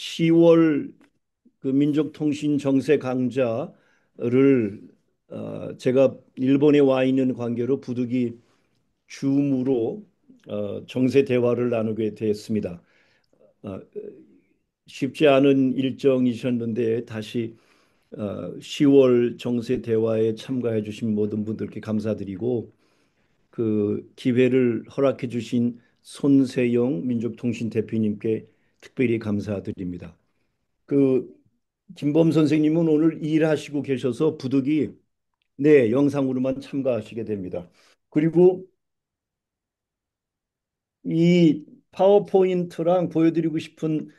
10월 그 민족통신 정세 강좌를 제가 일본에 와 있는 관계로 부득이 줌으로 정세 대화를 나누게 되었습니다. 어, 쉽지 않은 일정이셨는데 다시 10월 정세 대화에 참가해 주신 모든 분들께 감사드리고 그 기회를 허락해 주신 손세영 민족통신 대표님께 특별히 감사드립니다. 그 김범 선생님은 오늘 일하시고 계셔서 부득이 네, 영상으로만 참가하시게 됩니다. 그리고 이 파워포인트랑 보여드리고 싶은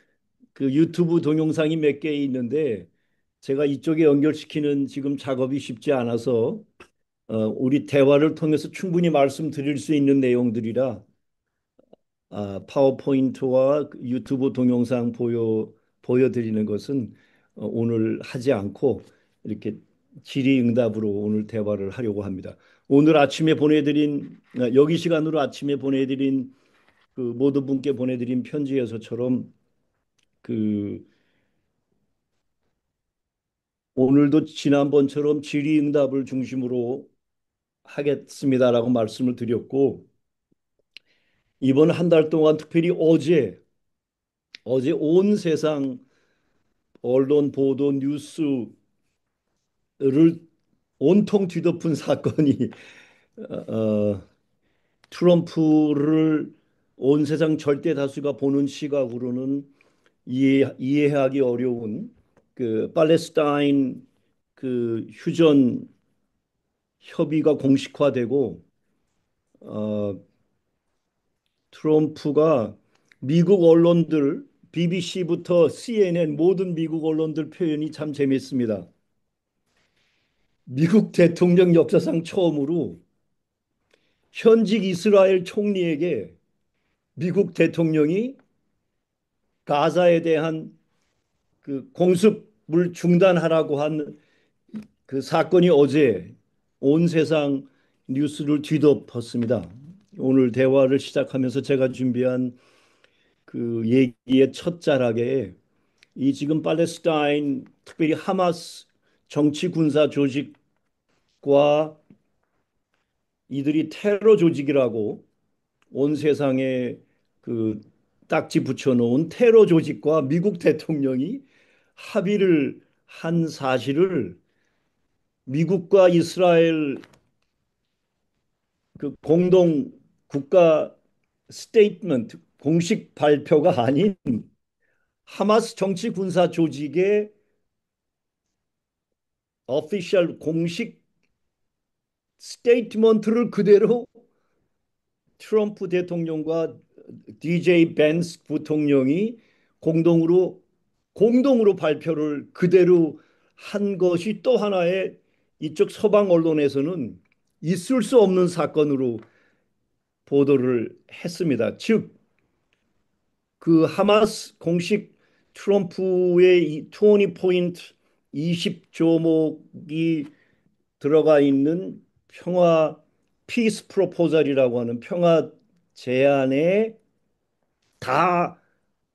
그 유튜브 동영상이 몇 개 있는데 제가 이쪽에 연결시키는 지금 작업이 쉽지 않아서 우리 대화를 통해서 충분히 말씀드릴 수 있는 내용들이라 파워포인트와 그 유튜브 동영상 보여드리는 것은 오늘 하지 않고 이렇게 질의응답으로 오늘 대화를 하려고 합니다. 오늘 아침에 보내드린 여기 시간으로 아침에 보내드린 그 모든 분께 보내드린 편지에서처럼 그 오늘도 지난번처럼 질의응답을 중심으로 하겠습니다라고 말씀을 드렸고 이번 한 달 동안 특별히 어제 온 세상 언론 보도 뉴스를 온통 뒤덮은 사건이 어, 트럼프를 온 세상 절대 다수가 보는 시각으로는 이해하기 어려운 그 팔레스타인 그 휴전 협의가 공식화되고 어, 트럼프가 미국 언론들 BBC부터 CNN 모든 미국 언론들 표현이 참 재밌습니다. 미국 대통령 역사상 처음으로 현직 이스라엘 총리에게 미국 대통령이 가자에 대한 그 공습을 중단하라고 한 그 사건이 어제 온 세상 뉴스를 뒤덮었습니다. 오늘 대화를 시작하면서 제가 준비한 그 얘기의 첫 자락에 이 지금 팔레스타인 특별히 하마스 정치 군사 조직과 이들이 테러 조직이라고 온 세상에 그 딱지 붙여놓은 테러 조직과 미국 대통령이 합의를 한 사실을 미국과 이스라엘 그 공동 국가 스테이트먼트 공식 발표가 아닌 하마스 정치 군사 조직의 오피셜 공식 스테이트먼트를 그대로 트럼프 대통령과 DJ 벤스 부통령이 공동으로 공동으로 발표를 그대로 한 것이 또 하나의 이쪽 서방 언론에서는 있을 수 없는 사건으로 보도를 했습니다. 즉, 그 하마스 공식 트럼프의 이 20 포인트 20 조목이 들어가 있는 평화 피스 프로포절이라고 하는 평화 제안에 다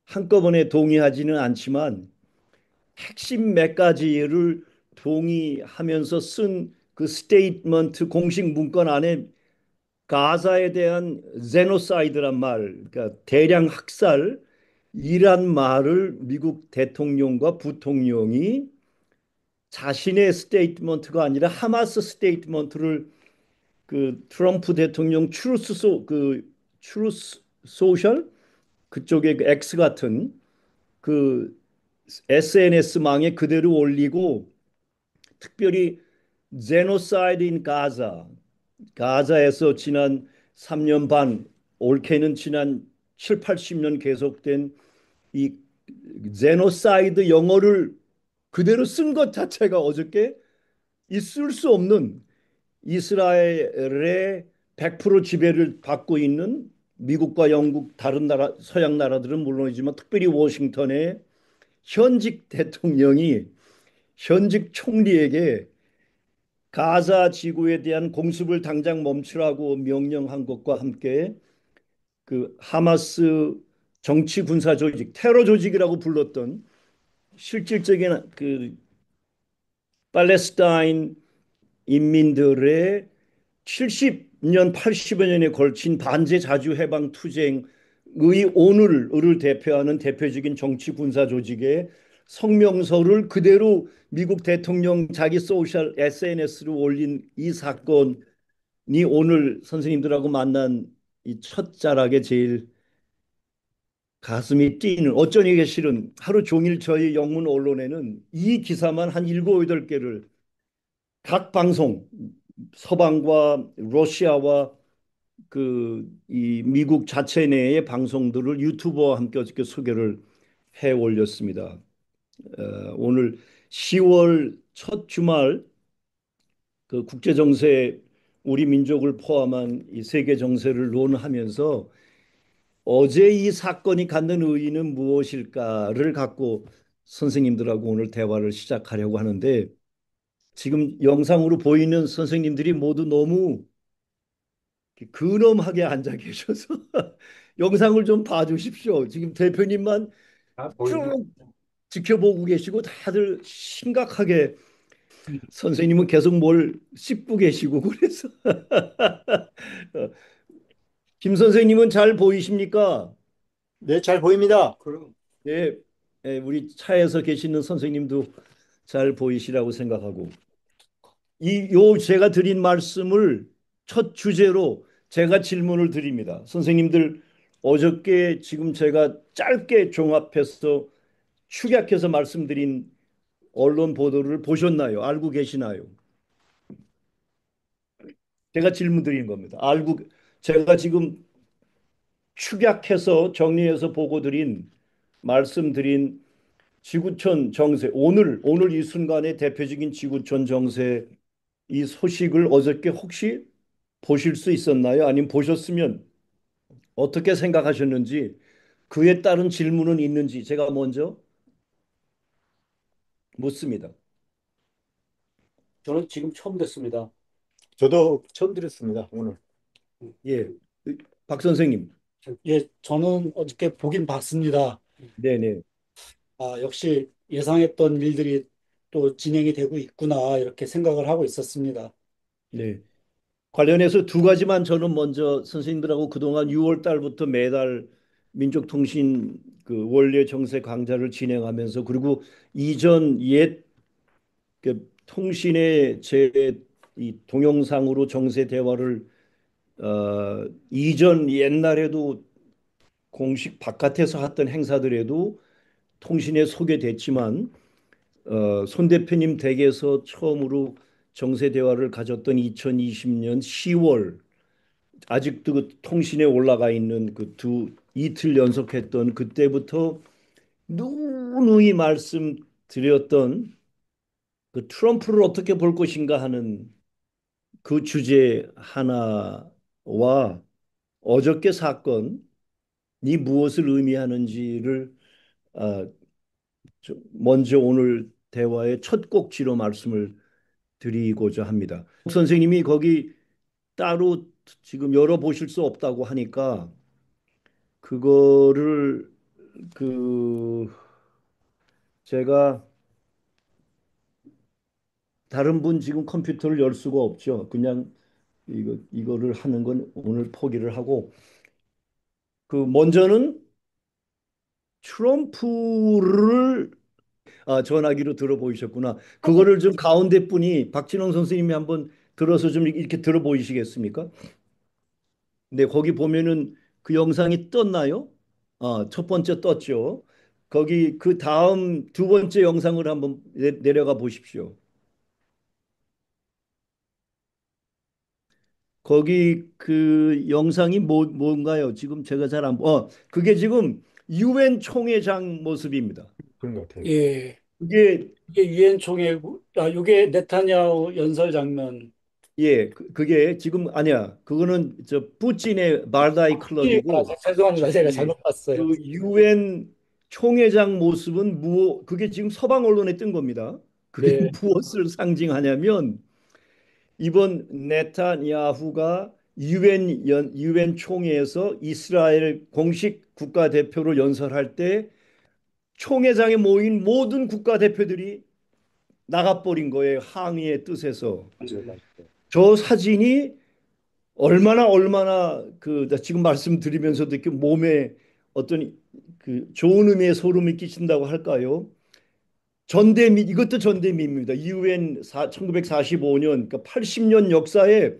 한꺼번에 동의하지는 않지만 핵심 몇 가지를 동의하면서 쓴 그 스테이트먼트 공식 문건 안에 가자에 대한 제노사이드란 말, 그러니까 대량 학살이란 말을 미국 대통령과 부통령이 자신의 스테이트먼트가 아니라 하마스 스테이트먼트를 그 트럼프 대통령 추루스 소셜 그쪽에 그 X 같은 그 SNS망에 그대로 올리고 특별히 제노사이드 인 가자에서 지난 3년 반 올케는 지난 7, 80년 계속된 이 제노사이드 영어를 그대로 쓴 것 자체가 어저께 있을 수 없는 이스라엘의 100% 지배를 받고 있는 미국과 영국 다른 나라 서양 나라들은 물론이지만 특별히 워싱턴의 현직 대통령이 현직 총리에게 가자 지구에 대한 공습을 당장 멈추라고 명령한 것과 함께 그 하마스 정치 군사 조직, 테러 조직이라고 불렀던 실질적인 그 팔레스타인 인민들의 70년, 80여 년에 걸친 반제 자주 해방 투쟁의 오늘을 대표하는 대표적인 정치 군사 조직의 성명서를 그대로 미국 대통령 자기 소셜 SNS로 올린 이 사건이 오늘 선생님들하고 만난 이 첫 자락에 제일 가슴이 뛰는 어쩌니 실은 하루 종일 저희 영문 언론에는 이 기사만 한 일곱 여덟 개를 각 방송 서방과 러시아와 그 이 미국 자체 내의 방송들을 유튜버와 함께 어저께 소개를 해 올렸습니다. 오늘 10월 첫 주말 그 국제 정세 우리 민족을 포함한 이 세계 정세를 논하면서 어제 이 사건이 갖는 의의는 무엇일까를 갖고 선생님들하고 오늘 대화를 시작하려고 하는데 지금 영상으로 보이는 선생님들이 모두 너무 근엄하게 앉아 계셔서 영상을 좀 봐주십시오. 지금 대표님만 아, 보입니다. 쭉 지켜보고 계시고 다들 심각하게 선생님은 계속 뭘 씹고 계시고 그래서 김 선생님은 잘 보이십니까? 네, 잘 보입니다. 그럼 네, 우리 차에서 계시는 선생님도 잘 보이시라고 생각하고 제가 드린 말씀을 첫 주제로 제가 질문을 드립니다. 선생님들 어저께 지금 제가 짧게 종합해서 축약해서 말씀드린 언론 보도를 보셨나요? 알고 계시나요? 제가 질문 드린 겁니다. 제가 지금 축약해서 정리해서 보고 드린 말씀드린 지구촌 정세 오늘 이 순간의 대표적인 지구촌 정세 이 소식을 어저께 혹시 보실 수 있었나요? 아니면 보셨으면 어떻게 생각하셨는지 그에 따른 질문은 있는지 제가 먼저 묻습니다. 저는 지금 처음 듣습니다. 저도 처음 들었습니다, 오늘. 예, 박 선생님. 예, 저는 어저께 보긴 봤습니다. 네네. 아, 역시 예상했던 일들이 또 진행이 되고 있구나, 이렇게 생각을 하고 있었습니다. 네. 관련해서 두 가지만 저는 먼저 선생님들하고 그동안 6월 달부터 매달 민족통신 그 원래 정세 강좌를 진행하면서 그리고 이전 옛 그 통신의 제 이 동영상으로 정세 대화를 이전 옛날에도 공식 바깥에서 했던 행사들에도 통신에 소개됐지만 손 대표님 댁에서 처음으로 정세 대화를 가졌던 2020년 10월 아직도 그 통신에 올라가 있는 그 이틀 연속했던 그때부터 누누이 말씀드렸던 그 트럼프를 어떻게 볼 것인가 하는 그 주제 하나와 어저께 사건이 무엇을 의미하는지를 아, 먼저 오늘 대화의 첫 꼭지로 말씀을 드리고자 합니다. 선생님이 거기 따로 지금 열어보실 수 없다고 하니까 그거를 그 제가 다른 분 지금 컴퓨터를 열 수가 없죠. 그냥 이거를 하는 건 오늘 포기를 하고 그 먼저는 트럼프를 전화기로 들어보이셨구나. 그거를 좀 가운데 분이 박진홍 선생님이 한번 들어서 좀 이렇게 들어보이시겠습니까? 네, 거기 보면은 그 영상이 떴나요? 첫 번째 떴죠. 거기 그 다음 두 번째 영상을 한번 내려가 보십시오. 거기 그 영상이 뭔가요? 지금 제가 잘 안, 그게 지금 유엔 총회장 모습입니다. 그런 것 같아요. 예, 그게, 이게 유엔 총회, 이게 네타냐후 연설 장면. 예, 그게 지금 아니야. 그거는 저 푸틴의 발다이 클럽이고, 죄송합니다. 제가 예, 잘못 봤어요. 그 유엔 총회장 모습은 그게 지금 서방 언론에 뜬 겁니다. 그게 네, 무엇을 상징하냐면 이번 네타냐후가 유엔 총회에서 이스라엘 공식 국가대표로 연설할 때 총회장에 모인 모든 국가대표들이 나가버린 거예요. 항의의 뜻에서. 맞아요, 맞아요. 저 사진이 얼마나 그 지금 말씀드리면서도 이렇게 몸에 어떤 그 좋은 의미의 소름이 끼친다고 할까요? 전대미 이것도 전대미문입니다. 유엔 1945년 그러니까 80년 역사에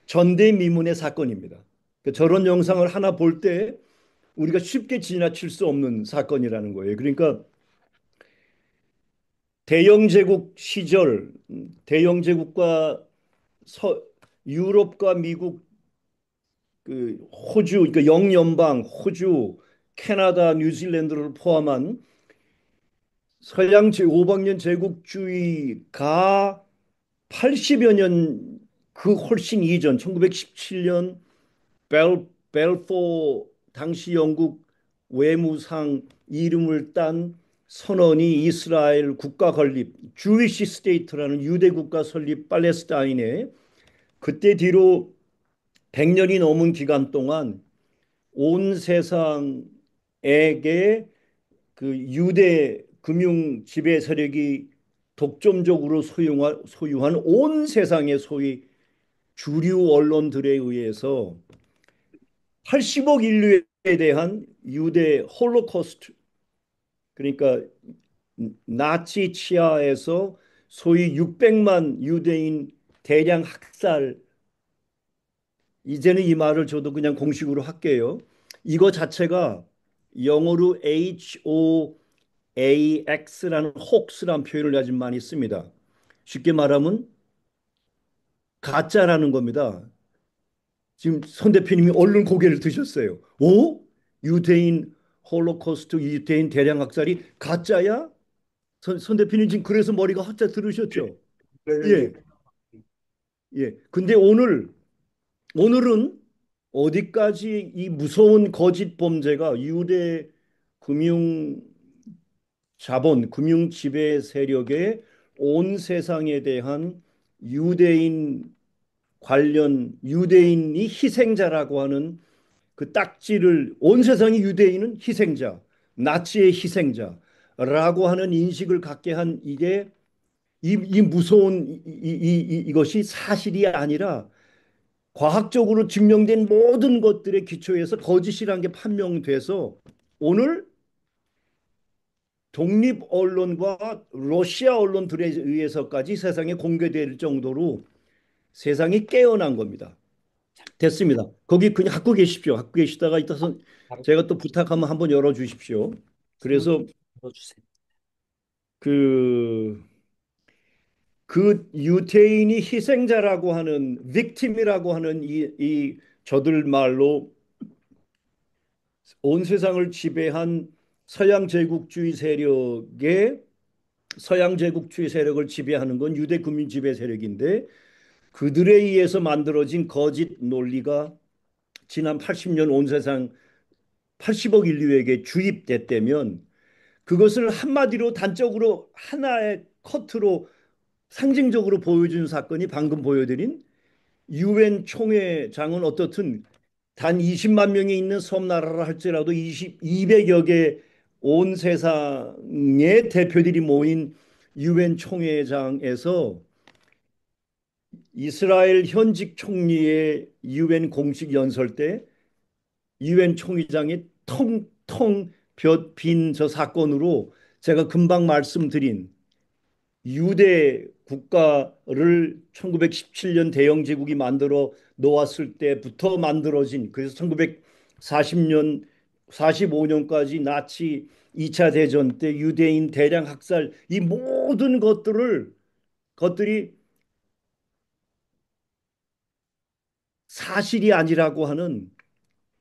전대미문의 사건입니다. 그러니까 저런 영상을 하나 볼 때 우리가 쉽게 지나칠 수 없는 사건이라는 거예요. 그러니까 대영 제국 시절 대영 제국과 서, 유럽과 미국 그 호주 그러니까 영연방 호주 캐나다 뉴질랜드를 포함한 서양 제5박년 제국주의가 80여 년 그 훨씬 이전 1917년 벨포 당시 영국 외무상 이름을 딴 선언이 이스라엘 국가 건립 주위시 스테이트라는 유대 국가 설립 팔레스타인에 그때 뒤로 100년이 넘은 기간 동안 온 세상에게 그 유대 금융 지배 세력이 독점적으로 소유한 온 세상의 소위 주류 언론들에 의해서 80억 인류에 대한 유대 홀로코스트 그러니까 나치 치하에서 소위 600만 유대인 대량 학살 이제는 이 말을 저도 그냥 공식으로 할게요. 이거 자체가 영어로 HOAX라는 혹스란 표현을 아주 많이 씁니다. 쉽게 말하면 가짜라는 겁니다. 지금 손 대표님이 얼른 고개를 드셨어요. 오? 유대인 홀로코스트, 유대인 대량 학살이 가짜야? 손 대표님 지금 그래서 머리가 화짝 들으셨죠? 네, 예, 예. 근데 오늘은 어디까지 이 무서운 거짓 범죄가 유대 금융 금융 지배 세력의 온 세상에 대한 유대인 유대인이 희생자라고 하는 그 딱지를 온 세상의 유대인은 희생자, 나치의 희생자라고 하는 인식을 갖게 한 이게 이 무서운 이것이 사실이 아니라 과학적으로 증명된 모든 것들의 기초에서 거짓이라는 게 판명돼서 오늘 독립 언론과 러시아 언론들에 의해서까지 세상에 공개될 정도로 세상이 깨어난 겁니다. 됐습니다. 거기 그냥 갖고 계십시오. 갖고 계시다가 이따서 바로 제가 또 부탁하면 한번 열어 주십시오. 한번 그래서 들어주세요. 그, 그 유태인이 희생자라고 하는 빅팀이라고 하는 이 저들 말로 온 세상을 지배한 서양 제국주의 세력의 서양 제국주의 세력을 지배하는 건 유대 국민 지배 세력인데 그들에 의해서 만들어진 거짓 논리가 지난 80년 온 세상 80억 인류에게 주입됐다면 그것을 한마디로 단적으로 하나의 커트로 상징적으로 보여준 사건이 방금 보여드린 유엔 총회장은 어떻든 단 20만 명이 있는 섬나라라 할지라도 200여 개 온 세상의 대표들이 모인 유엔 총회장에서 이스라엘 현직 총리의 유엔 공식 연설 때 유엔 총회장이 텅텅 빈 저 사건으로 제가 금방 말씀드린 유대 국가를 1917년 대영 제국이 만들어 놓았을 때부터 만들어진 그래서 1940년 45년까지 나치 2차 대전 때 유대인 대량 학살 이 모든 것들이 사실이 아니라고 하는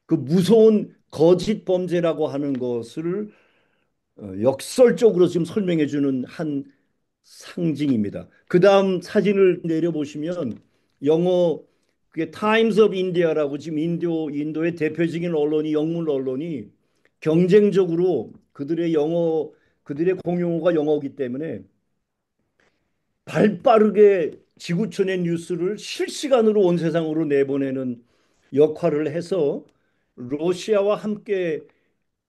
그 무서운 거짓 범죄라고 하는 것을 역설적으로 지금 설명해 주는 한 상징입니다. 그 다음 사진을 내려보시면 영어 그게 타임스 오브 인디아라고 지금 인도의 대표적인 언론이 영문 언론이 경쟁적으로 그들의 공용어가 영어이기 때문에 발빠르게 지구촌의 뉴스를 실시간으로 온 세상으로 내보내는 역할을 해서 러시아와 함께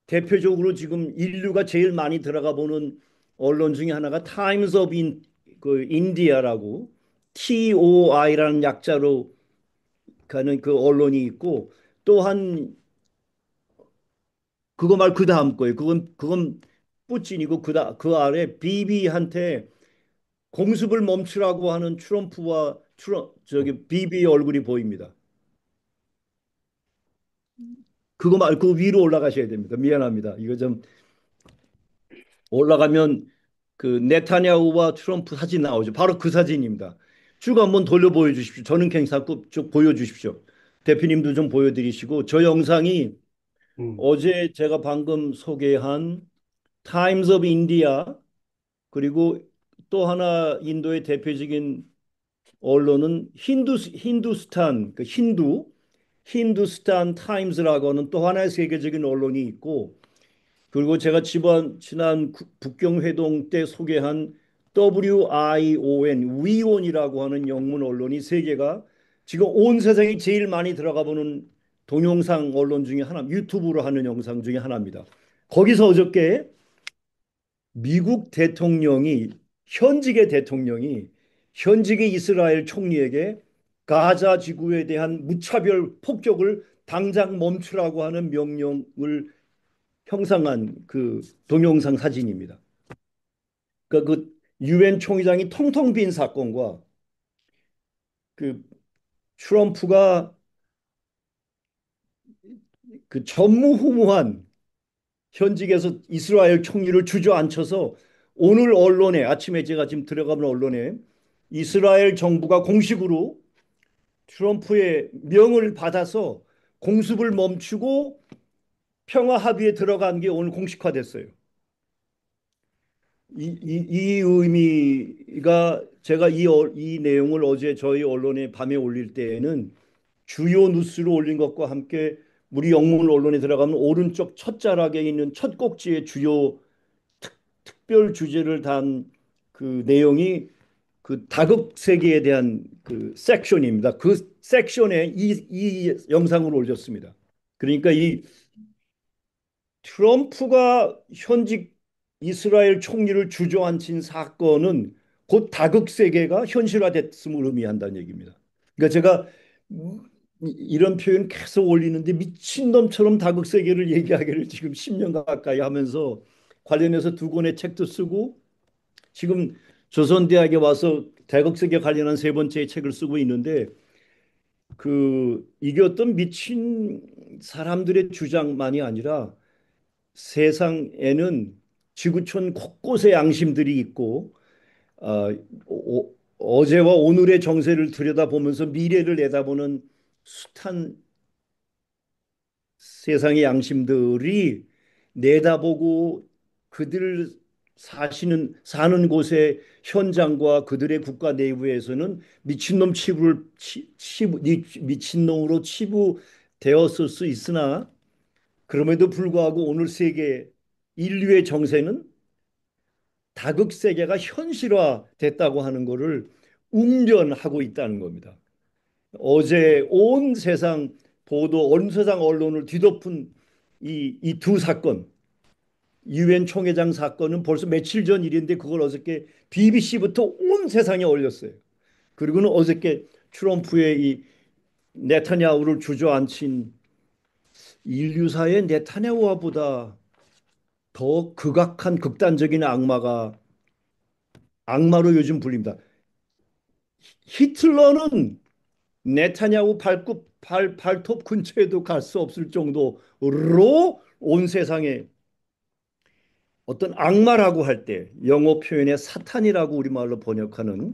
대표적으로 지금 인류가 제일 많이 들어가 보는 언론 중에 하나가 타임스 오브 그 인디아라고 TOI라는 약자로 가는 그 언론이 있고 또한 그거 말 그 다음 거예요. 그건 뿌찐이고 그 아래 비비한테 공습을 멈추라고 하는 트럼프와 저기 비비 얼굴이 보입니다. 그거 말고 위로 올라가셔야 됩니다. 미안합니다. 이거 좀 올라가면 그 네타냐후와 트럼프 사진 나오죠. 바로 그 사진입니다. 쭉 한번 돌려 보여주십시오. 저는 괜찮고 쭉 보여주십시오. 대표님도 좀 보여드리시고 저 영상이 음, 어제 제가 방금 소개한 타임스 오브 인디아 그리고 또 하나 인도의 대표적인 언론은 힌두스탄 그 힌두스탄 타임스라고 하는 또 하나의 세계적인 언론이 있고 그리고 제가 지난 북경 회동 때 소개한 위온이라고 하는 영문 언론이 세 개가 지금 온 세상이 제일 많이 들어가 보는 동영상 언론 중에 하나, 유튜브로 하는 영상 중에 하나입니다. 거기서 어저께 미국 대통령이 현직의 이스라엘 총리에게 가자 지구에 대한 무차별 폭격을 당장 멈추라고 하는 명령을 형상한 그 동영상 사진입니다. 그러니까 그 유엔 총회장이 텅텅 빈 사건과 그 트럼프가 그 전무후무한 현직에서 이스라엘 총리를 주저앉혀서 오늘 언론에 아침에 제가 지금 들어가는 언론에 이스라엘 정부가 공식으로 트럼프의 명을 받아서 공습을 멈추고 평화 합의에 들어간 게 오늘 공식화됐어요. 이 의미가 제가 이 내용을 어제 저희 언론에 밤에 올릴 때에는 주요 뉴스로 올린 것과 함께 우리 영문 언론에 들어가면 오른쪽 첫 자락에 있는 첫 꼭지의 주요 특별 주제를 단 그 내용이 그 다극 세계에 대한 그 섹션입니다. 그 섹션에 이 영상을 올렸습니다. 그러니까 이 트럼프가 현직 이스라엘 총리를 주저앉힌 사건은 곧 다극 세계가 현실화됐음을 의미한다는 얘기입니다. 그러니까 제가 이런 표현 계속 올리는데 미친놈처럼 다극 세계를 얘기하기를 지금 10년 가까이 하면서 관련해서 두 권의 책도 쓰고 지금 조선대학에 와서 다극 세계 관련한 세 번째 책을 쓰고 있는데 그 이게 어떤 미친 사람들의 주장만이 아니라 세상에는 지구촌 곳곳에 양심들이 있고 어, 어제와 오늘의 정세를 들여다보면서 미래를 내다보는 숱한 세상의 양심들이 내다보고 그들 사는 곳의 현장과 그들의 국가 내부에서는 미친놈으로 치부되었을 수 있으나 그럼에도 불구하고 오늘 세계 인류의 정세는 다극 세계가 현실화됐다고 하는 것을 웅변하고 있다는 겁니다. 어제 온 세상 언론을 뒤덮은 이 두 사건, 유엔 총회장 사건은 벌써 며칠 전 일인데 그걸 어저께 BBC부터 온 세상에 올렸어요. 그리고는 어저께 트럼프의 이 네타냐후를 주저앉힌 인류사의 네타냐후보다 더 극악한 극단적인 악마로 요즘 불립니다. 히틀러는 네타냐후 발톱 근처에도 갈 수 없을 정도로 온 세상에 어떤 악마라고 할 때 영어 표현에 사탄이라고 우리말로 번역하는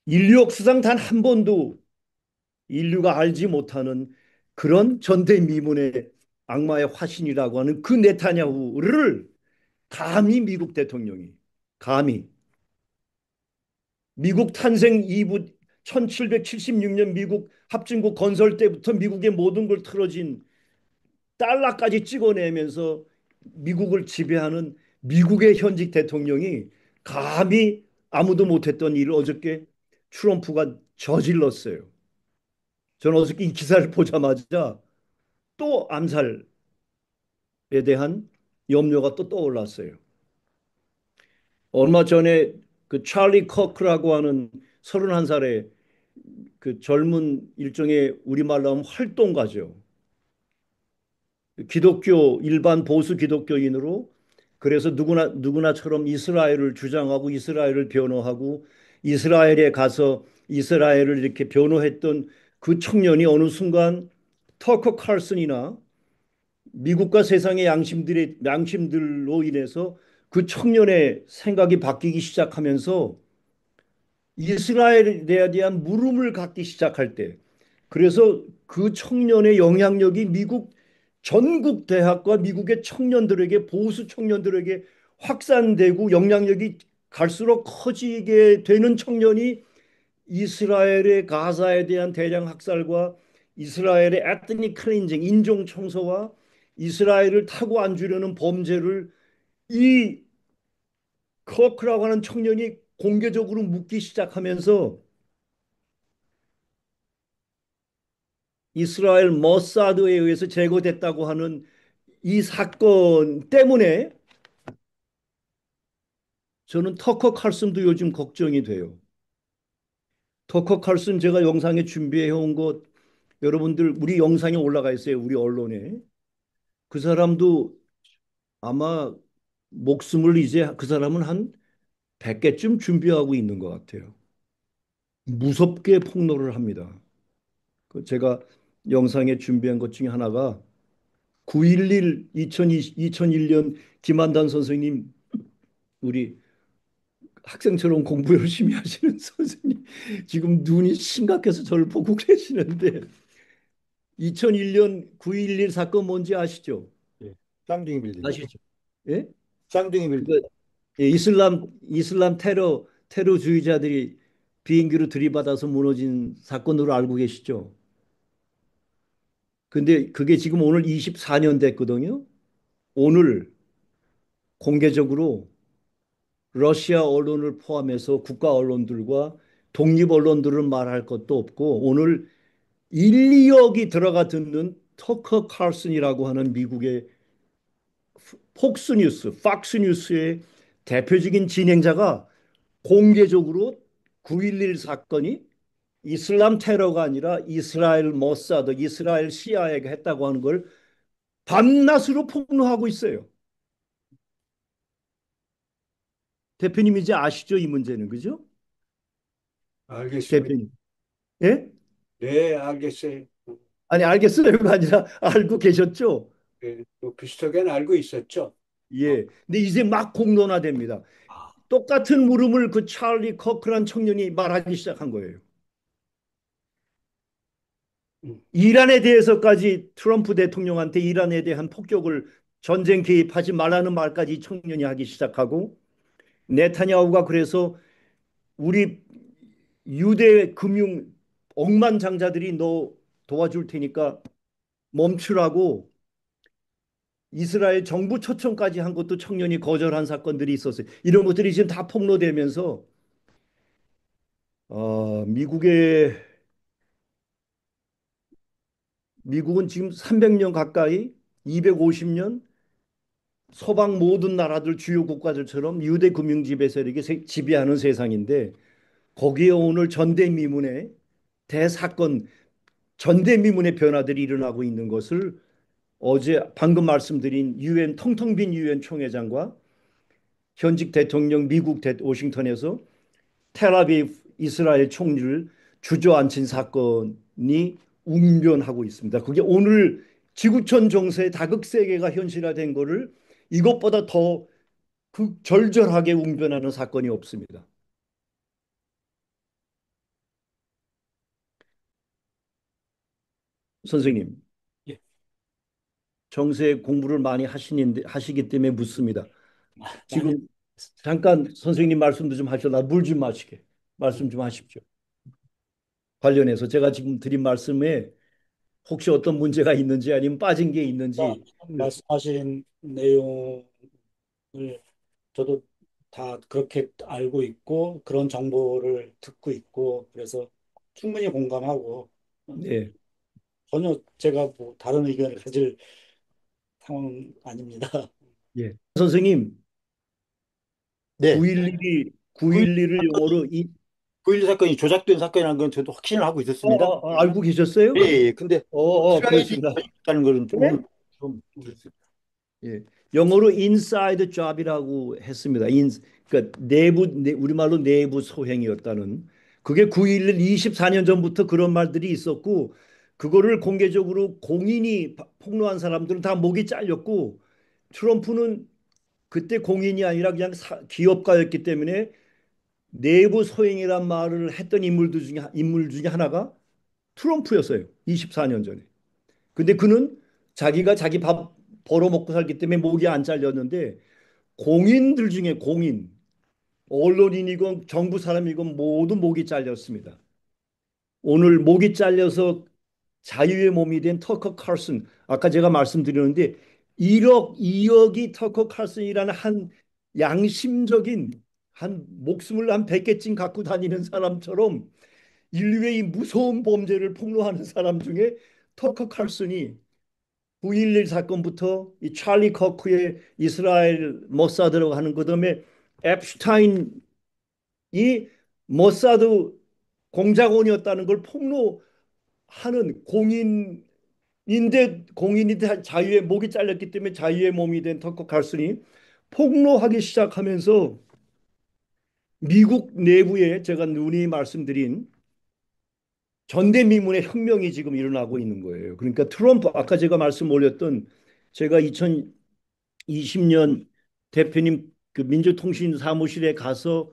인류 역사상 단 한 번도 인류가 알지 못하는 그런 전대미문의 악마의 화신이라고 하는 그 네타냐후를 감히 미국 대통령이 감히 미국 탄생 이후 1776년 미국 합중국 건설 때부터 미국의 모든 걸 틀어진 달러까지 찍어내면서 미국을 지배하는 미국의 현직 대통령이 감히 아무도 못했던 일을 어저께 트럼프가 저질렀어요. 저는 어저께 이 기사를 보자마자 또 암살에 대한 염려가 또 떠올랐어요. 얼마 전에 그 찰리 커크라고 하는 31살의 그 젊은 일종의 우리말로 하면 활동가죠. 기독교 일반 보수 기독교인으로 그래서 누구나처럼 이스라엘을 주장하고 이스라엘을 변호하고 이스라엘에 가서 이스라엘을 이렇게 변호했던 그 청년이 어느 순간 터커 칼슨이나 미국과 세상의 양심들로 인해서 그 청년의 생각이 바뀌기 시작하면서 이스라엘에 대한 물음을 갖기 시작할 때 그래서 그 청년의 영향력이 미국 전국 대학과 미국의 청년들에게 보수 청년들에게 확산되고 영향력이 갈수록 커지게 되는 청년이 이스라엘의 가사에 대한 대량 학살과 이스라엘의 에트닉 클린징 인종 청소와 이스라엘을 타고 앉으려는 범죄를 이 커크라고 하는 청년이 공개적으로 묻기 시작하면서 이스라엘 머사드에 의해서 제거됐다고 하는 이 사건 때문에 저는 터커 칼슨도 요즘 걱정이 돼요. 터커 칼슨 제가 영상에 준비해 온 것 여러분들 우리 영상에 올라가 있어요. 우리 언론에. 그 사람도 아마 목숨을 이제 그 사람은 한 100개쯤 준비하고 있는 것 같아요. 무섭게 폭로를 합니다. 그 제가 영상에 준비한 것 중에 하나가 9.11 2001년 김한단 선생님 우리 학생처럼 공부 열심히 하시는 선생님 지금 눈이 심각해서 저를 보고 계시는데 2001년 9.11 사건 뭔지 아시죠? 예. 쌍둥이 빌딩이요. 아시죠? 예? 쌍둥이 빌딩. 그 예, 이슬람 테러주의자들이 비행기로 들이받아서 무너진 사건으로 알고 계시죠? 근데 그게 지금 오늘 24년 됐거든요. 오늘 공개적으로 러시아 언론을 포함해서 국가 언론들과 독립 언론들은 말할 것도 없고 오늘 1, 2억이 들어가 듣는 터커 칼슨이라고 하는 미국의 폭스뉴스, 팍스뉴스의 대표적인 진행자가 공개적으로 9.11 사건이 이슬람 테러가 아니라 이스라엘 모사드, 이스라엘 시아에게 했다고 하는 걸 밤낮으로 폭로하고 있어요. 대표님 이제 아시죠? 이 문제는 그죠? 알겠습니다. 대표님. 예? 네, 알겠어요. 아니 알겠어요가 아니라 알고 계셨죠? 예, 또 비슷하게는 알고 있었죠. 어, 예. 근데 이제 막 공론화됩니다. 아, 똑같은 물음을 그 찰리 커크란 청년이 말하기 시작한 거예요. 음, 이란에 대해서까지 트럼프 대통령한테 이란에 대한 폭격을 전쟁 개입하지 말라는 말까지 이 청년이 하기 시작하고 네타냐후가 그래서 우리 유대 금융 억만장자들이 너 도와줄 테니까 멈추라고 이스라엘 정부 초청까지 한 것도 청년이 거절한 사건들이 있었어요. 이런 것들이 지금 다 폭로되면서 미국은 지금 300년 가까이 250년 서방 모든 나라들 주요 국가들처럼 유대 금융 지배 세력이 지배하는 세상인데 거기에 오늘 전대미문의 대사건 전대미문의 변화들이 일어나고 있는 것을 어제 방금 말씀드린 유엔 텅텅 빈 유엔 총회장과 현직 대통령 미국 워싱턴에서 텔아비브 이스라엘 총리를 주저앉힌 사건이 웅변하고 있습니다. 그게 오늘 지구촌 정세의 다극세계가 현실화된 거를 이것보다 더 절절하게 웅변하는 사건이 없습니다. 선생님, 예, 정세 공부를 많이 하시기 때문에 묻습니다. 많이 지금 잠깐 선생님 말씀도 좀 하셔라. 물 좀 마시게. 말씀 좀 하십시오. 관련해서 제가 지금 드린 말씀에 혹시 어떤 문제가 있는지 아니면 빠진 게 있는지 말씀하신 내용을 저도 다 그렇게 알고 있고 그런 정보를 듣고 있고 그래서 충분히 공감하고 네. 전혀 제가 뭐 다른 의견을 가질 상황 아닙니다. 예. 선생님, 네. 9.11이 구1 9.11을 영어로 구1 사건이 조작된 사건이라는 건 저도 확신을 하고 있었습니다. 알고 계셨어요? 예, 예. 근데 이스라엘이 그렇습니다. 조작했다는 것은 네? 오늘 좀 들었어요. 예. 영어로 inside job이라고 했습니다. 그러니까 우리말로 내부 소행이었다는. 그게 9.11 24년 전부터 그런 말들이 있었고, 그거를 공개적으로 공인이 폭로한 사람들은 다 목이 잘렸고, 트럼프는 그때 공인이 아니라 그냥 기업가였기 때문에 내부 소행이란 말을 했던 인물 중에 하나가 트럼프였어요. 24년 전에. 근데 그는 자기가 자기 밥 벌어먹고 살기 때문에 목이 안 잘렸는데 공인들 중에 언론인이건 정부 사람이건 모두 목이 잘렸습니다. 오늘 목이 잘려서 자유의 몸이 된 터커 칼슨, 아까 제가 말씀드렸는데 1억, 2억이 터커 칼슨이라는 한 양심적인 한 목숨을 한 100개쯤 갖고 다니는 사람처럼 인류의 이 무서운 범죄를 폭로하는 사람 중에 터커 칼슨이 9.11 사건부터 이 찰리 커크의 이스라엘 모사드라고 하는 그다음에 앱슈타인이 모사드 공작원이었다는 걸 폭로하는 공인이 자유의 목이 잘렸기 때문에 자유의 몸이 된 터커 칼슨이 폭로하기 시작하면서 미국 내부에 제가 누누이 말씀드린 전대미문의 혁명이 지금 일어나고 있는 거예요. 그러니까 트럼프 아까 제가 말씀 올렸던 제가 2020년 대표님 그 민주통신 사무실에 가서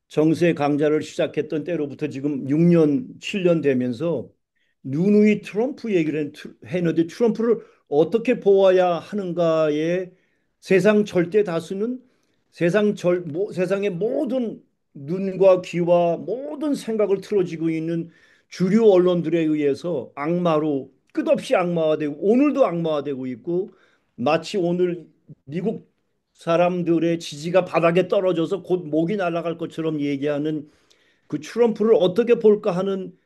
정세 강좌를 시작했던 때로부터 지금 6년, 7년 되면서 누누이 트럼프 얘기를 했는데 트럼프를 어떻게 보아야 하는가에 세상 절대 다수는 세상의 모든 눈과 귀와 모든 생각을 틀어지고 있는 주류 언론들에 의해서 악마로 끝없이 악마화되고 오늘도 악마화되고 있고 마치 오늘 미국 사람들의 지지가 바닥에 떨어져서 곧 목이 날아갈 것처럼 얘기하는 그 트럼프를 어떻게 볼까 하는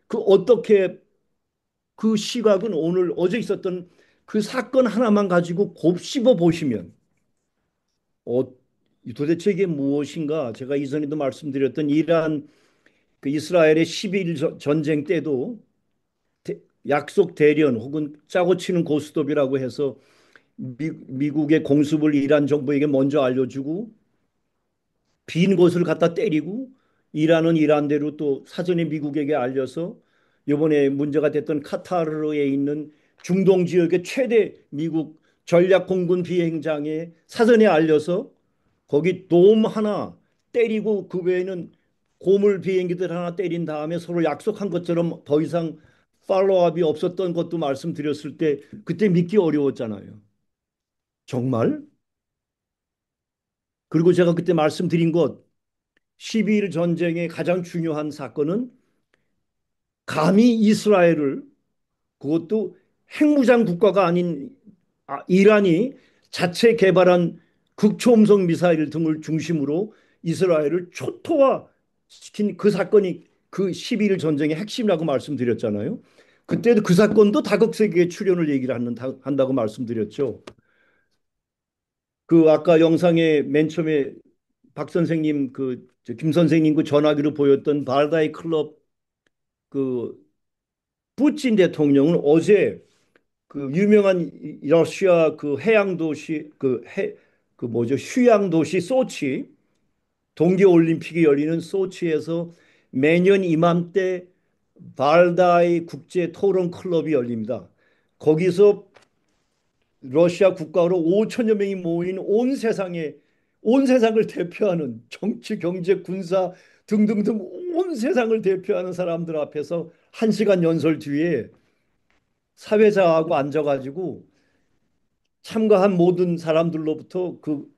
그 시각은 오늘 어제 있었던 그 사건 하나만 가지고 곱씹어 보시면 어, 도대체 이게 무엇인가? 제가 이전에도 말씀드렸던 이란 그 이스라엘의 12일 전쟁 때도 약속 대련 혹은 짜고 치는 고스톱이라고 해서 미국의 공습을 이란 정부에게 먼저 알려주고 빈 곳을 갖다 때리고 이란은 이란대로 또 사전에 미국에게 알려서 이번에 문제가 됐던 카타르에 있는 중동 지역의 최대 미국 전략 공군 비행장에 사전에 알려서 거기 돔 하나 때리고 그 외에는 고물 비행기들 하나 때린 다음에 서로 약속한 것처럼 더 이상 팔로우업이 없었던 것도 말씀드렸을 때 그때 믿기 어려웠잖아요. 정말? 그리고 제가 그때 말씀드린 것 12일 전쟁의 가장 중요한 사건은 감히 이스라엘을 그것도 핵무장 국가가 아닌 이란이 자체 개발한 극초음속 미사일 등을 중심으로 이스라엘을 초토화시킨 그 사건이 그 12일 전쟁의 핵심이라고 말씀드렸잖아요. 그때도 그 사건도 다국세계의 출현을 한다고 말씀드렸죠. 그 아까 영상에 맨 처음에 박 선생님 김 선생님 그 전화기로 보였던 발다이 클럽 그 푸틴 대통령은 어제 그 유명한 러시아 그 해양 도시 그 뭐죠 휴양 도시 소치 동계 올림픽이 열리는 소치에서 매년 이맘때 발다이 국제 토론 클럽이 열립니다. 거기서 러시아 국가로 5천여 명이 모인 온 세상을 대표하는 정치, 경제, 군사 등등등 온 세상을 대표하는 사람들 앞에서 1시간 연설 뒤에 사회자하고 앉아가지고 참가한 모든 사람들로부터 그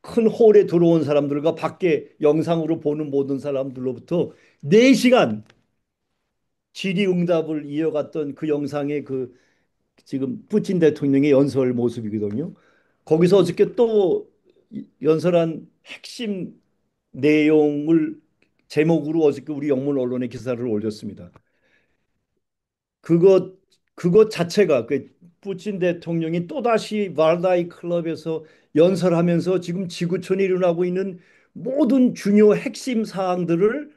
큰 홀에 들어온 사람들과 밖에 영상으로 보는 모든 사람들로부터 4시간 질의응답을 이어갔던 그 영상의 그 지금 푸틴 대통령의 연설 모습이거든요. 거기서 어저께 또 연설한 핵심 내용을 제목으로 어저께 우리 영문 언론에 기사를 올렸습니다. 그것 그것 자체가 그 푸틴 대통령이 또다시 발다이 클럽에서 연설하면서 지금 지구촌에 일어나고 있는 모든 중요 핵심 사항들을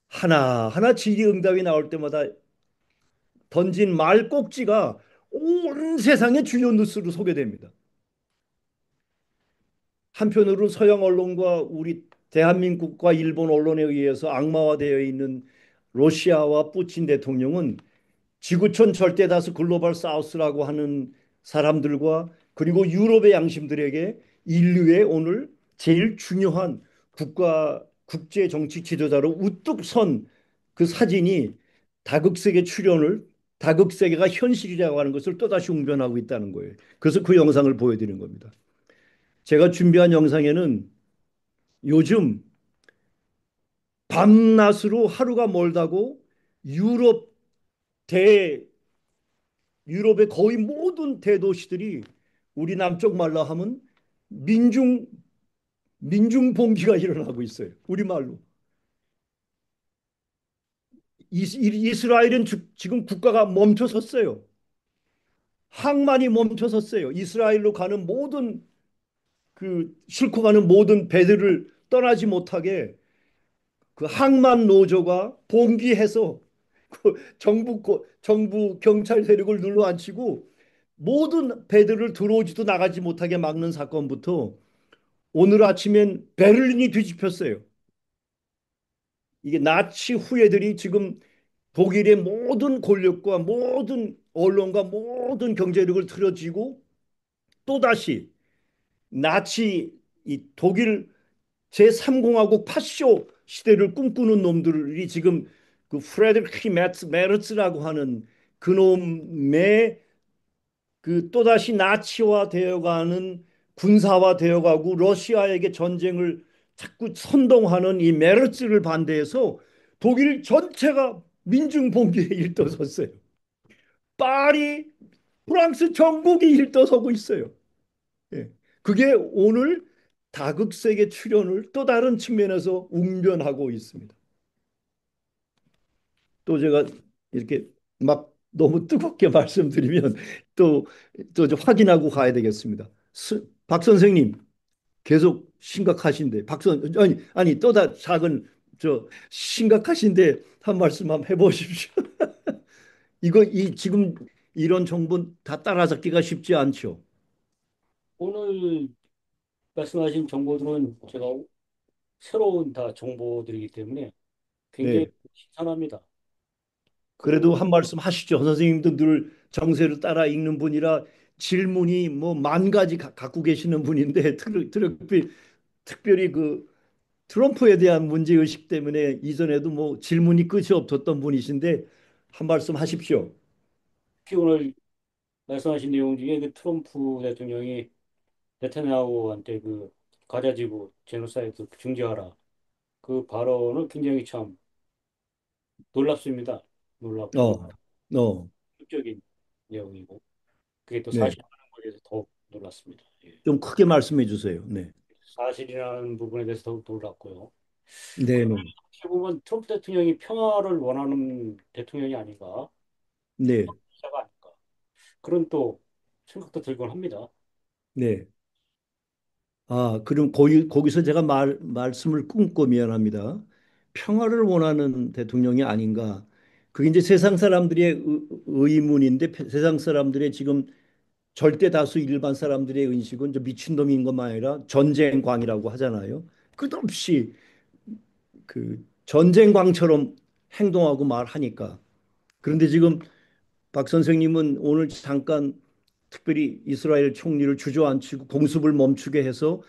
하나하나 질의응답이 나올 때마다 던진 말 꼭지가 온 세상의 주요 뉴스로 소개됩니다. 한편으로 서양 언론과 우리 대한민국과 일본 언론에 의해서 악마화되어 있는 러시아와 푸틴 대통령은 지구촌 절대 다수 글로벌 사우스라고 하는 사람들과 그리고 유럽의 양심들에게 인류의 오늘 제일 중요한 국제 정치 지도자로 우뚝 선 그 사진이 다극세계 출현을 다극세계가 현실이라고 하는 것을 또다시 웅변하고 있다는 거예요. 그래서 그 영상을 보여드리는 겁니다. 제가 준비한 영상에는 요즘 밤낮으로 하루가 멀다고 유럽 대 유럽의 거의 모든 대도시들이 우리 남쪽 말로 하면 민중 민중봉기가 일어나고 있어요. 우리말로. 이스라엘은 지금 국가가 멈춰섰어요. 항만이 멈춰섰어요. 이스라엘로 가는 모든 그 싣고 가는 모든 배들을 떠나지 못하게 그 항만 노조가 봉기해서 그 정부 경찰 세력을 눌러앉히고 모든 배들을 들어오지도 나가지 못하게 막는 사건부터 오늘 아침엔 베를린이 뒤집혔어요. 이게 나치 후예들이 지금 독일의 모든 권력과 모든 언론과 모든 경제력을 틀어쥐고 또다시 나치 이 독일 제3공화국 파쇼 시대를 꿈꾸는 놈들이 지금 그 프레드리히 메르츠라고 하는 그놈의 그 또다시 나치화 되어가는 군사화 되어가고 러시아에게 전쟁을 자꾸 선동하는 이 메르츠를 반대해서 독일 전체가 민중봉기에 일떠섰어요. 파리, 프랑스 전국이 일떠서고 있어요. 예. 그게 오늘 다극세계 출현을 또 다른 측면에서 웅변하고 있습니다. 또 제가 이렇게 막 너무 뜨겁게 말씀드리면 또, 또 확인하고 가야 되겠습니다. 박 선생님, 계속 심각하신데, 아니, 또 다 작은, 심각하신데 한 말씀 한번 해보십시오. 지금 이런 정보 다 따라잡기가 쉽지 않죠. 오늘 말씀하신 정보들은 제가 새로운 다 정보들이기 때문에 굉장히 네. 신선합니다. 그래도 그리고 한 말씀 하시죠. 선생님도 늘 정세를 따라 읽는 분이라 질문이 뭐 만 가지 갖고 계시는 분인데 특별히 그 트럼프에 대한 문제의식 때문에 이전에도 뭐 질문이 끝이 없었던 분이신데 한 말씀 하십시오. 특히 오늘 말씀하신 내용 중에 그 트럼프 대통령이 네타냐후한테 그 가자지구 제노사이드 중지하라 그 발언은 굉장히 참 놀랍습니다. 놀랍고 어, 어, 충격적인 내용이고 그게 또 네. 사실이라는 것에 대해서 더욱 놀랐습니다. 예. 좀 크게 말씀해 주세요. 네. 사실이라는 부분에 대해서 더욱 놀랐고요. 네, 그러면 네. 어떻게 보면 트럼프 대통령이 평화를 원하는 대통령이 아닌가, 네. 자가 아닌가 그런 또 생각도 들곤 합니다. 네. 아, 그럼 거기서 제가 말씀을 끊고 미안합니다. 평화를 원하는 대통령이 아닌가. 그게 이제 세상 사람들의 의문인데 세상 사람들의 지금 절대 다수 일반 사람들의 인식은 저 미친놈인 것만 아니라 전쟁광이라고 하잖아요. 끝없이 그 전쟁광처럼 행동하고 말하니까. 그런데 지금 박 선생님은 오늘 잠깐 특별히 이스라엘 총리를 주저앉히고 공습을 멈추게 해서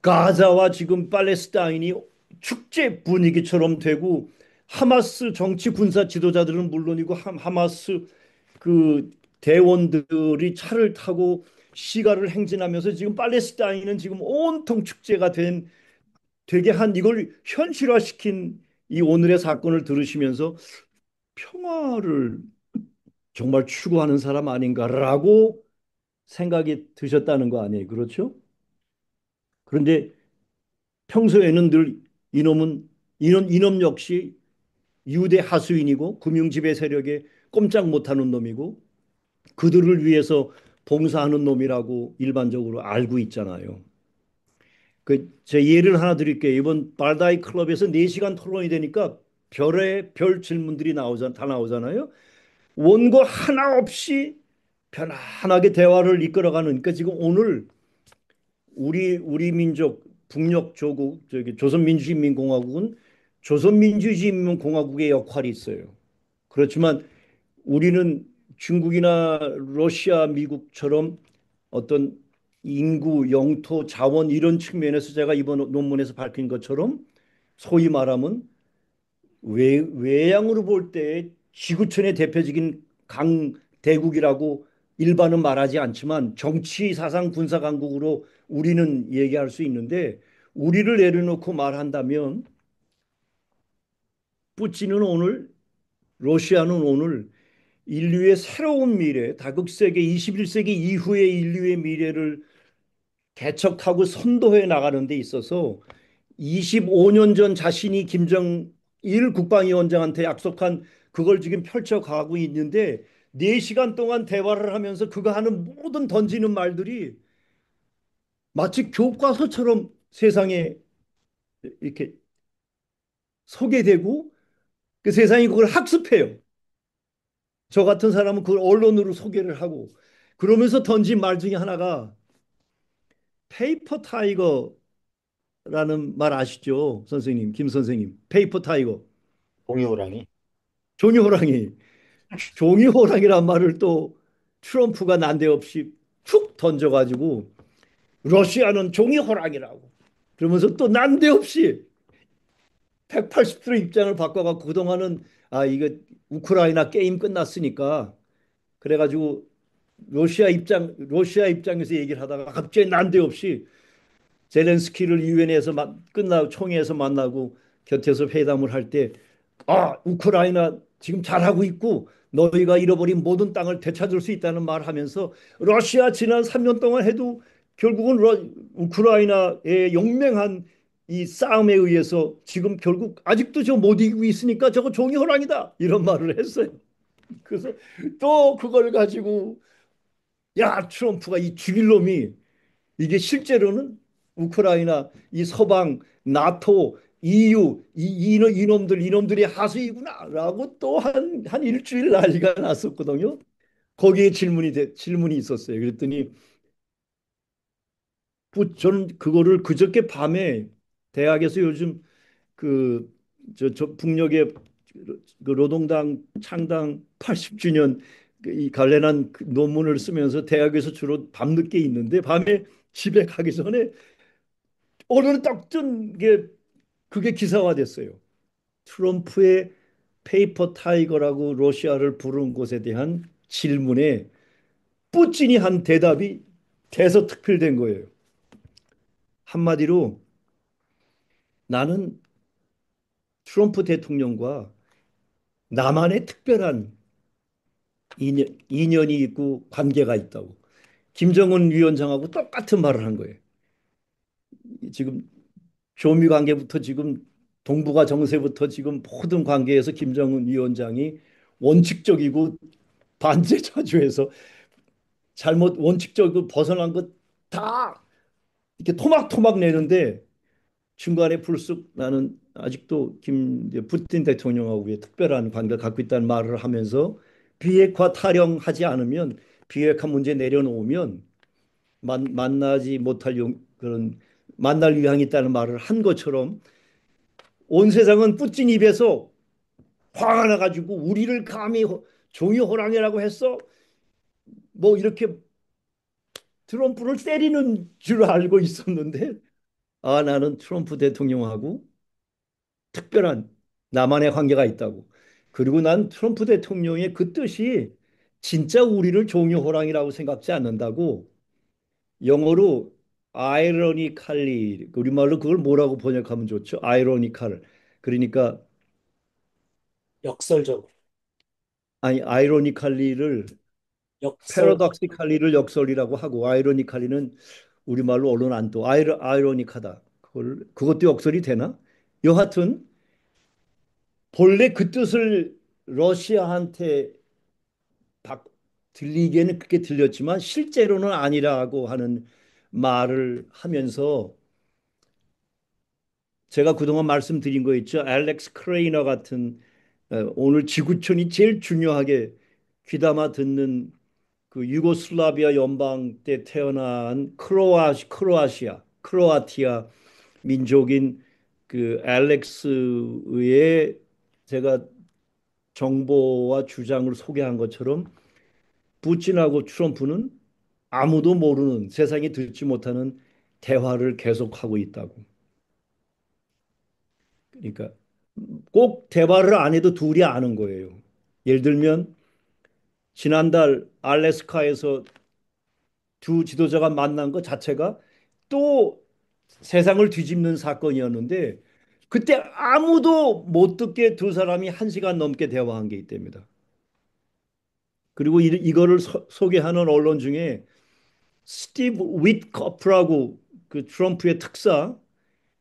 가자와 지금 팔레스타인이 축제 분위기처럼 되고 하마스 정치 군사 지도자들은 물론이고 하마스 그 대원들이 차를 타고 시가를 행진하면서 지금 팔레스타인은 지금 온통 축제가 되게 한 이걸 현실화시킨 이 오늘의 사건을 들으시면서 평화를 정말 추구하는 사람 아닌가라고 생각이 드셨다는 거 아니에요. 그렇죠? 그런데 평소에는 늘 이놈은 이놈 역시 유대 하수인이고 금융지배 세력에 꼼짝 못하는 놈이고 그들을 위해서 봉사하는 놈이라고 일반적으로 알고 있잖아요. 제 예를 하나 드릴게요. 이번 발다이 클럽에서 4시간 토론이 되니까 별의 별 질문들이 다 나오잖아요. 원고 하나 없이 편안하게 대화를 이끌어가는. 그러니까 지금 오늘 우리 민족 북녘 조국 저기 조선민주주의인민공화국은 조선민주주의인민공화국의 역할이 있어요. 그렇지만 우리는 중국이나 러시아, 미국처럼 어떤 인구, 영토, 자원 이런 측면에서 제가 이번 논문에서 밝힌 것처럼 소위 말하면 외양으로 볼 때 지구촌의 대표적인 강대국이라고 일반은 말하지 않지만 정치, 사상, 군사 강국으로 우리는 얘기할 수 있는데 우리를 내려놓고 말한다면 푸틴은 오늘 러시아는 오늘 인류의 새로운 미래, 다극세계 21세기 이후의 인류의 미래를 개척하고 선도해 나가는 데 있어서 25년 전 자신이 김정일 국방위원장한테 약속한 그걸 지금 펼쳐가고 있는데 4시간 동안 대화를 하면서 그가 하는 모든 던지는 말들이 마치 교과서처럼 세상에 이렇게 소개되고 그 세상이 그걸 학습해요. 저 같은 사람은 그걸 언론으로 소개를 하고 그러면서 던진 말 중에 하나가 페이퍼 타이거라는 말 아시죠? 선생님, 김 선생님. 페이퍼 타이거. 공유호랑이. 종이 호랑이. 종이 호랑이란 말을 또 트럼프가 난데없이 툭 던져가지고 러시아는 종이 호랑이라고. 그러면서 또 난데없이 180도로 입장을 바꿔갖고 그동안은 이거 우크라이나 게임 끝났으니까 그래가지고 러시아 입장에서 얘기를 하다가 갑자기 난데없이 젤렌스키를 유엔에서 끝나고 총회에서 만나고 곁에서 회담을 할 때 우크라이나 지금 잘하고 있고 너희가 잃어버린 모든 땅을 되찾을 수 있다는 말을 하면서 러시아 지난 3년 동안 해도 결국은 우크라이나의 용맹한 이 싸움에 의해서 지금 결국 아직도 저 못 이기고 있으니까 저거 종이 호랑이다 이런 말을 했어요. 그래서 또 그걸 가지고 야 트럼프가 이 죽일 놈이 이게 실제로는 우크라이나 이 서방 나토 EU 이놈들이 하수이구나라고 또 한 일주일 난리가 났었거든요. 거기에 질문이 있었어요. 그랬더니 저는 그거를 그저께 밤에 대학에서 요즘 그 저 북녘의 그 노동당 창당 80주년 이 관련한 그 논문을 쓰면서 대학에서 주로 밤늦게 있는데 밤에 집에 가기 전에 오늘은 딱 뜬 게 그게 기사화됐어요. 트럼프의 페이퍼 타이거라고 러시아를 부른 것에 대한 질문에 뿌찐이 한 대답이 대서특필된 거예요. 한마디로 나는 트럼프 대통령과 나만의 특별한 인연이 있고 관계가 있다고. 김정은 위원장하고 똑같은 말을 한 거예요. 지금 조미 관계부터 지금 동북아 정세부터 지금 모든 관계에서 김정은 위원장이 원칙적이고 반제자주해서 잘못 원칙적으로 벗어난 것 다 이렇게 토막토막 내는데 중간에 불쑥 나는 아직도 푸틴 대통령하고의 특별한 관계를 갖고 있다는 말을 하면서 비핵화 타령하지 않으면 비핵화 문제 내려놓으면 만나지 못할 그런 만날 위항이 있다는 말을 한 것처럼 온 세상은 푸틴 입에서 화가 나가지고 우리를 감히 종이 호랑이라고 했어? 뭐 이렇게 트럼프를 때리는 줄 알고 있었는데 나는 트럼프 대통령하고 특별한 나만의 관계가 있다고. 그리고 난 트럼프 대통령의 그 뜻이 진짜 우리를 종이 호랑이라고 생각지 않는다고 영어로 아이러니칼리 우리말로 그걸 뭐라고 번역하면 좋죠? 아이러니칼. 그러니까 역설적으로. 아니 아이러니칼리를 역설. 패러독시칼리를 역설이라고 하고 아이러니칼리는 우리말로 언론 안 또 아이러니하다. 그것도 역설이 되나? 여하튼 본래 그 뜻을 러시아한테 박- 들리기에는 그렇게 들렸지만 실제로는 아니라고 하는 말을 하면서 제가 그동안 말씀드린 거 있죠. 알렉스 크레이너 같은 오늘 지구촌이 제일 중요하게 귀담아 듣는 그 유고슬라비아 연방 때 태어난 크로아티아 민족인 그 알렉스의 제가 정보와 주장을 소개한 것처럼 푸틴하고 트럼프는 아무도 모르는 세상이 듣지 못하는 대화를 계속하고 있다고. 그러니까 꼭 대화를 안 해도 둘이 아는 거예요. 예를 들면 지난달 알래스카에서 두 지도자가 만난 것 자체가 또 세상을 뒤집는 사건이었는데 그때 아무도 못 듣게 두 사람이 한 시간 넘게 대화한 게 있답니다. 그리고 이거를 소개하는 언론 중에 스티브 윗커프라고 그 트럼프의 특사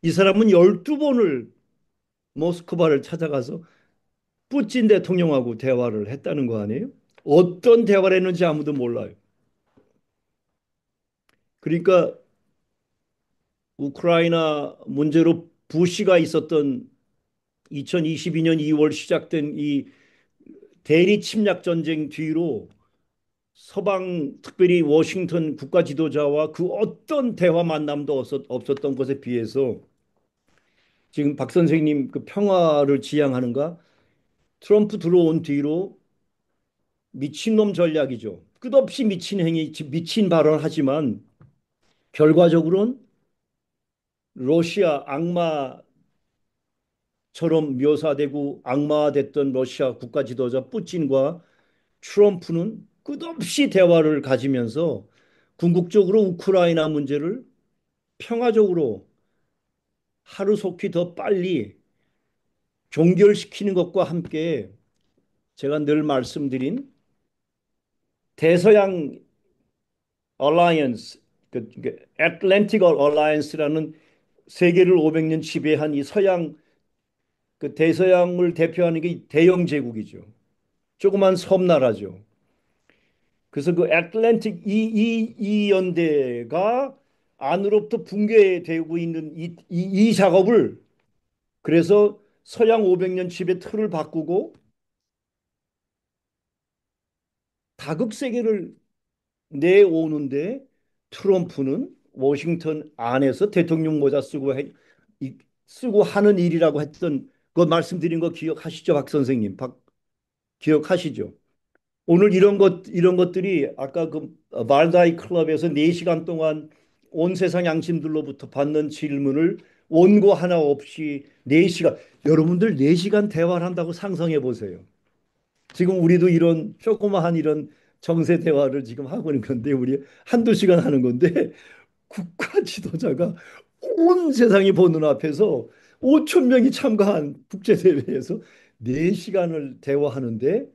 이 사람은 12번을 모스크바를 찾아가서 푸틴 대통령하고 대화를 했다는 거 아니에요? 어떤 대화를 했는지 아무도 몰라요. 그러니까 우크라이나 문제로 부시가 있었던 2022년 2월 시작된 이 대리 침략 전쟁 뒤로 서방 특별히 워싱턴 국가 지도자와 그 어떤 대화 만남도 없었던 것에 비해서 지금 박 선생님 그 평화를 지향하는가? 트럼프 들어온 뒤로 미친놈 전략이죠. 끝없이 미친 행위, 미친 발언하지만 결과적으로는 러시아 악마처럼 묘사되고 악마됐던 러시아 국가 지도자 푸틴과 트럼프는 끝없이 대화를 가지면서 궁극적으로 우크라이나 문제를 평화적으로 하루속히 더 빨리 종결시키는 것과 함께 제가 늘 말씀드린 대서양 얼라이언스, 그 애틀랜틱 얼라이언스라는 세계를 500년 지배한 이 서양 그 대서양을 대표하는 게 대영 제국이죠. 조그만 섬나라죠. 그래서 그 애틀랜틱 이 연대가 안으로부터 붕괴되고 있는 이 작업을 그래서 서양 500년 지배 틀을 바꾸고 다극 세계를 내오는데 트럼프는 워싱턴 안에서 대통령 모자 쓰고 하는 일이라고 했던 그 말씀드린 거 기억하시죠, 박 선생님? 기억하시죠? 오늘 이런 것들이 아까 그 말다이 클럽에서 4시간 동안 온 세상 양심들로부터 받는 질문을 원고 하나 없이 4시간 여러분들 4시간 대화를 한다고 상상해 보세요. 지금 우리도 이런 조그마한 이런 정세 대화를 지금 하고 있는 건데 우리 한두 시간 하는 건데 국가 지도자가 온 세상이 보는 앞에서 5천 명이 참가한 국제 대회에서 4시간을 대화하는데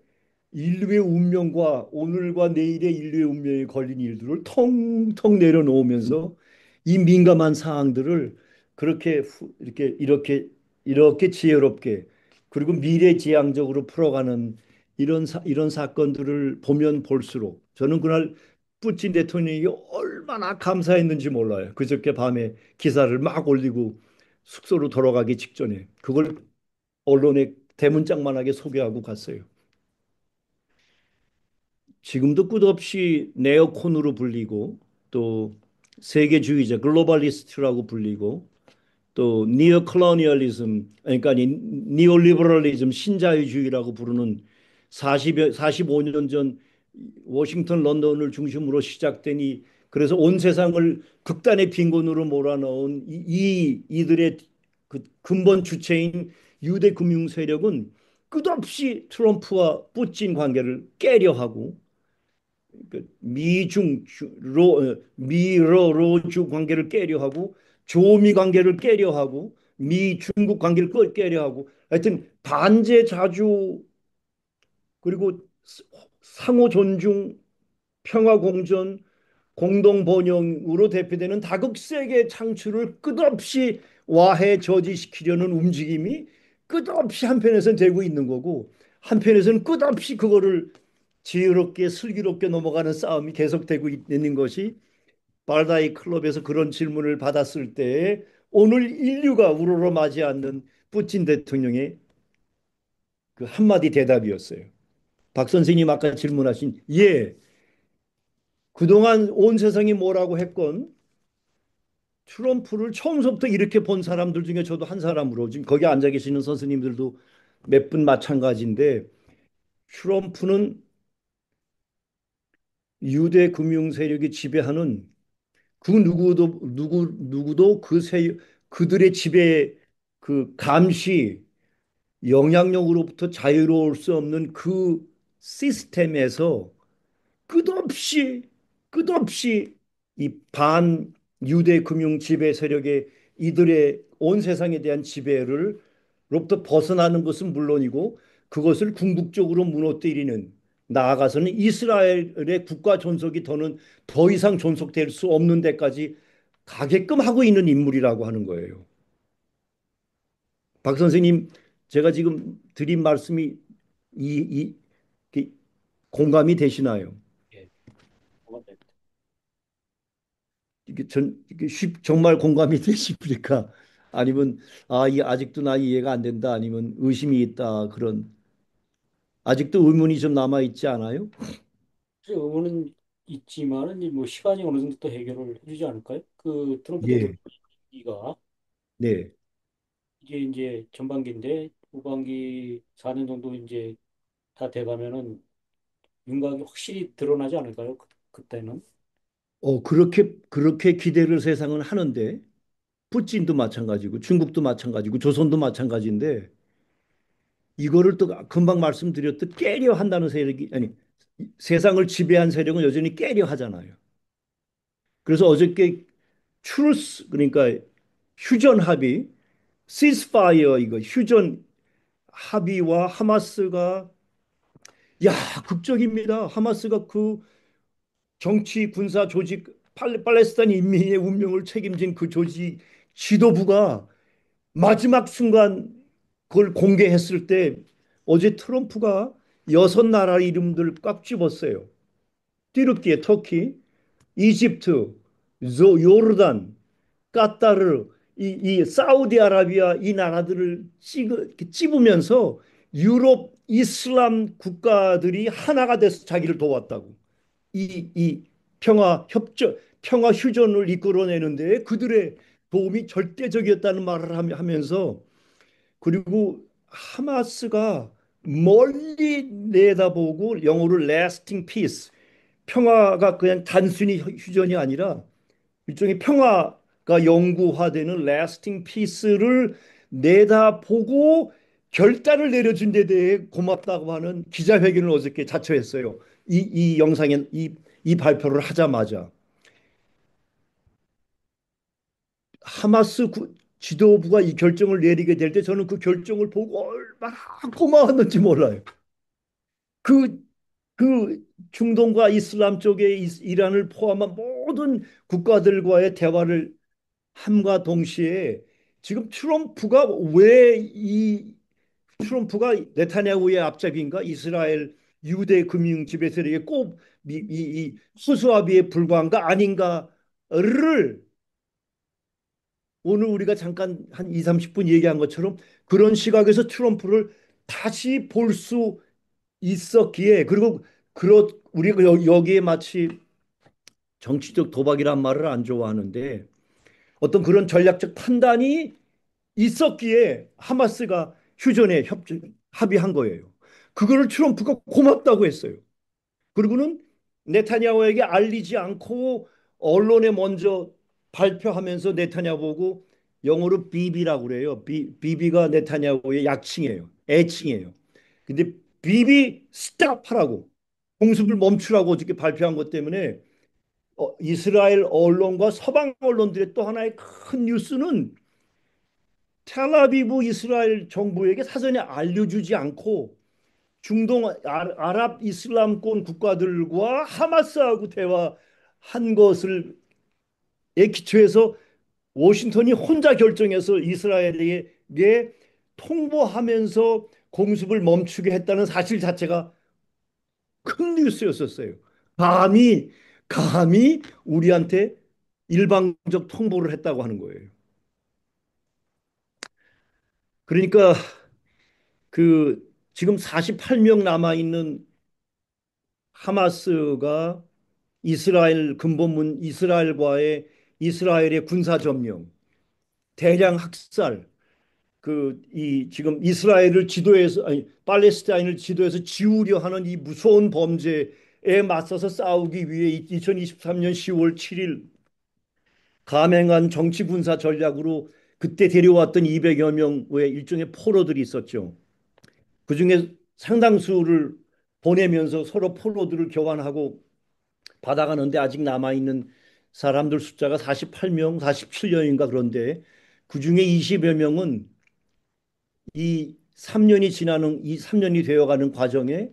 인류의 운명과 오늘과 내일의 인류의 운명에 걸린 일들을 텅텅 내려놓으면서 이 민감한 사항들을 그렇게 이렇게 지혜롭게 그리고 미래지향적으로 풀어가는 이런 사건들을 보면 볼수록 저는 그날 푸틴 대통령이 얼마나 감사했는지 몰라요. 그저께 밤에 기사를 막 올리고 숙소로 돌아가기 직전에 그걸 언론에 대문짝만하게 소개하고 갔어요. 지금도 끝없이 네오콘으로 불리고 또 세계주의자 글로벌리스트라고 불리고 또 니오콜로니얼리즘 그러니까 니오리버럴리즘 신자유주의라고 부르는 45년 전 워싱턴 런던을 중심으로 시작된 이 그래서 온 세상을 극단의 빈곤으로 몰아넣은 이들의 그 근본 주체인 유대 금융 세력은 끝없이 트럼프와 푸틴 관계를 깨려 하고 그 미러로주 관계를 깨려 하고 조미 관계를 깨려 하고 미 중국 관계를 깨려 하고 하여튼 반제 자주 그리고 상호 존중 평화 공존 공동 번영으로 대표되는 다극세계 창출을 끝없이 와해 저지시키려는 움직임이 끝없이 한편에서는 되고 있는 거고 한편에서는 끝없이 그거를 지혜롭게 슬기롭게 넘어가는 싸움이 계속되고 있는 것이 발다이 클럽에서 그런 질문을 받았을 때 오늘 인류가 우러러마지 않는 푸틴 대통령의 그 한마디 대답이었어요. 박 선생님 아까 질문하신 예, 그동안 온 세상이 뭐라고 했건 트럼프를 처음부터 이렇게 본 사람들 중에 저도 한 사람으로 지금 거기 앉아 계시는 선생님들도 몇 분 마찬가지인데 트럼프는 유대 금융 세력이 지배하는 그 누구도 그들의 지배 그 감시 영향력으로부터 자유로울 수 없는 그 시스템에서 끝없이 끝없이 이 반유대 금융 지배 세력의 이들의 온 세상에 대한 지배를 로부터 벗어나는 것은 물론이고 그것을 궁극적으로 무너뜨리는 나아가서는 이스라엘의 국가 존속이 더 이상 존속될 수 없는 데까지 가게끔 하고 있는 인물이라고 하는 거예요. 박 선생님, 제가 지금 드린 말씀이 이 공감이 되시나요? 예, 고맙습니다. 정말 공감이 되십니까? 아니면 이 아직도 나 이해가 안 된다. 아니면 의심이 있다. 그런 아직도 의문이 좀 남아 있지 않아요? 그래서 의문은 있지만은 이뭐 시간이 어느 정도 또 해결을 해주지 않을까요? 그 트럼프 대통령 예, 임기가 네. 이게 이제 전반기인데 후반기 4년 정도 이제 다 돼가면은 윤곽이 확실히 드러나지 않을까요? 그때는. 그렇게 기대를 세상은 하는데 푸틴도 마찬가지고 중국도 마찬가지고 조선도 마찬가지인데 이거를 또 금방 말씀드렸듯 깨려 한다는 세력이 아니 세상을 지배한 세력은 여전히 깨려 하잖아요. 그래서 어저께 추루스 그러니까 휴전 합의, 시스파이어 이거 휴전 합의와 하마스가 야 극적입니다. 하마스가 그 정치 군사 조직 팔레스타인 인민의 운명을 책임진 그 조직 지도부가 마지막 순간 그걸 공개했을 때 어제 트럼프가 6나라 이름들 꽉 집었어요. 튀르키예, 터키, 이집트, 요르단, 까타르, 이 사우디아라비아 이 나라들을 찝으면서 유럽 이슬람 국가들이 하나가 돼서 자기를 도왔다고. 이 평화 휴전을 이끌어내는데 그들의 도움이 절대적이었다는 말을 하면서 그리고 하마스가 멀리 내다보고 영어로 lasting peace 평화가 그냥 단순히 휴전이 아니라 일종의 평화가 영구화되는 lasting peace를 내다보고 결단을 내려준 데 대해 고맙다고 하는 기자회견을 어저께 자처했어요. 이 영상에 이 발표를 하자마자 하마스 지도부가 이 결정을 내리게 될 때 저는 그 결정을 보고 얼마나 고마웠는지 몰라요. 그, 그 중동과 이슬람 쪽에 이란을 포함한 모든 국가들과의 대화를 함과 동시에 지금 트럼프가 네타냐후의 앞잡이인가 이스라엘 유대 금융 지배 세력의 꼭 수수합의에 불과한가 아닌가를 오늘 우리가 잠깐 한 2, 30분 얘기한 것처럼 그런 시각에서 트럼프를 다시 볼 수 있었기에 그리고 우리가 여기에 마치 정치적 도박이란 말을 안 좋아하는데 어떤 그런 전략적 판단이 있었기에 하마스가 휴전에 합의한 거예요. 그거를 트럼프가 고맙다고 했어요. 그리고는 네타냐후에게 알리지 않고 언론에 먼저 발표하면서 네타냐후 보고 영어로 비비라고 그래요. 비비가 네타냐후의 약칭이에요. 애칭이에요. 근데 비비 스탑 하라고 공습을 멈추라고 어저께 발표한 것 때문에 이스라엘 언론과 서방 언론들의 또 하나의 큰 뉴스는 텔아비브 이스라엘 정부에게 사전에 알려주지 않고 중동 아랍 이슬람권 국가들과 하마스하고 대화한 것을 에 기초해서 워싱턴이 혼자 결정해서 이스라엘에게 통보하면서 공습을 멈추게 했다는 사실 자체가 큰 뉴스였었어요. 감히 감히 우리한테 일방적 통보를 했다고 하는 거예요. 그러니까 그 지금 48명 남아 있는 하마스가 이스라엘 근본문 이스라엘의 군사 점령, 대량 학살, 그 이 지금 이스라엘을 지도해서 아니 팔레스타인을 지도해서 지우려 하는 이 무서운 범죄에 맞서서 싸우기 위해 2023년 10월 7일 감행한 정치 군사 전략으로 그때 데려왔던 200여 명의 일종의 포로들이 있었죠. 그중에 상당수를 보내면서 서로 포로들을 교환하고 받아가는데 아직 남아있는 사람들 숫자가 48명, 47명인가 그런데 그중에 20여 명은 이 3년이 되어가는 과정에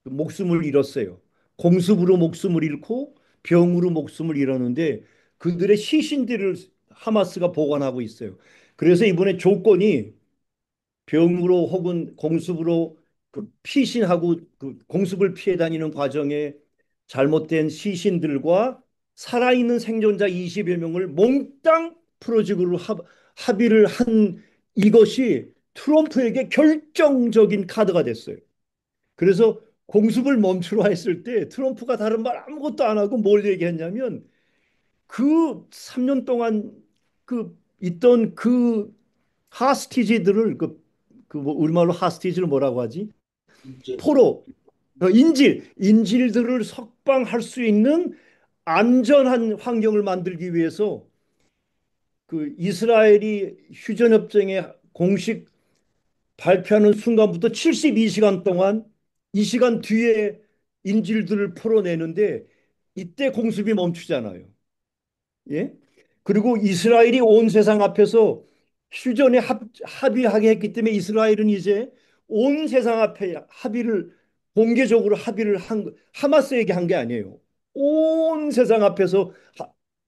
목숨을 잃었어요. 공습으로 목숨을 잃고 병으로 목숨을 잃었는데 그들의 시신들을 하마스가 보관하고 있어요. 그래서 이번에 조건이 병으로 혹은 공습으로 그 피신하고 그 공습을 피해 다니는 과정에 잘못된 시신들과 살아있는 생존자 20여 명을 몽땅 프로젝트로 합의를 한 이것이 트럼프에게 결정적인 카드가 됐어요. 그래서 공습을 멈추라 했을 때 트럼프가 다른 말 아무것도 안 하고 뭘 얘기했냐면 그 3년 동안 그 있던 그 하스티지들을 뭐 우리말로 하스티지를 뭐라고 하지? 이제 포로, 인질들을 석방할 수 있는 안전한 환경을 만들기 위해서 그 이스라엘이 휴전협정에 공식 발표하는 순간부터 72시간 동안 이 시간 뒤에 인질들을 풀어내는데 이때 공습이 멈추잖아요. 예? 그리고 이스라엘이 온 세상 앞에서 휴전에 합의하게 했기 때문에 이스라엘은 이제 온 세상 앞에 공개적으로 합의를 하마스에게 한 게 아니에요. 온 세상 앞에서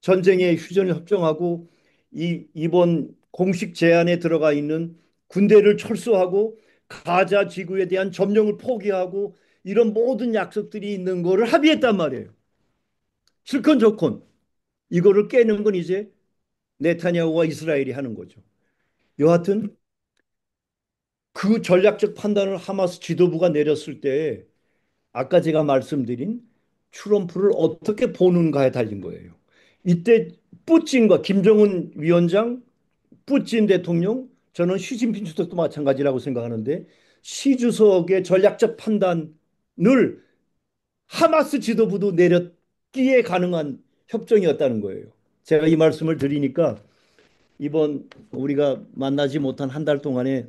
전쟁의 휴전을 협정하고 이번 공식 제안에 들어가 있는 군대를 철수하고 가자 지구에 대한 점령을 포기하고 이런 모든 약속들이 있는 거를 합의했단 말이에요. 실컷 좋건 이거를 깨는 건 이제 네타냐후와 이스라엘이 하는 거죠. 여하튼 그 전략적 판단을 하마스 지도부가 내렸을 때 아까 제가 말씀드린 트럼프를 어떻게 보는가에 달린 거예요. 이때 푸틴과 김정은 위원장, 푸틴 대통령, 저는 시진핑 주석도 마찬가지라고 생각하는데 시 주석의 전략적 판단을 하마스 지도부도 내렸기에 가능한 협정이었다는 거예요. 제가 이 말씀을 드리니까 이번 우리가 만나지 못한 한 달 동안에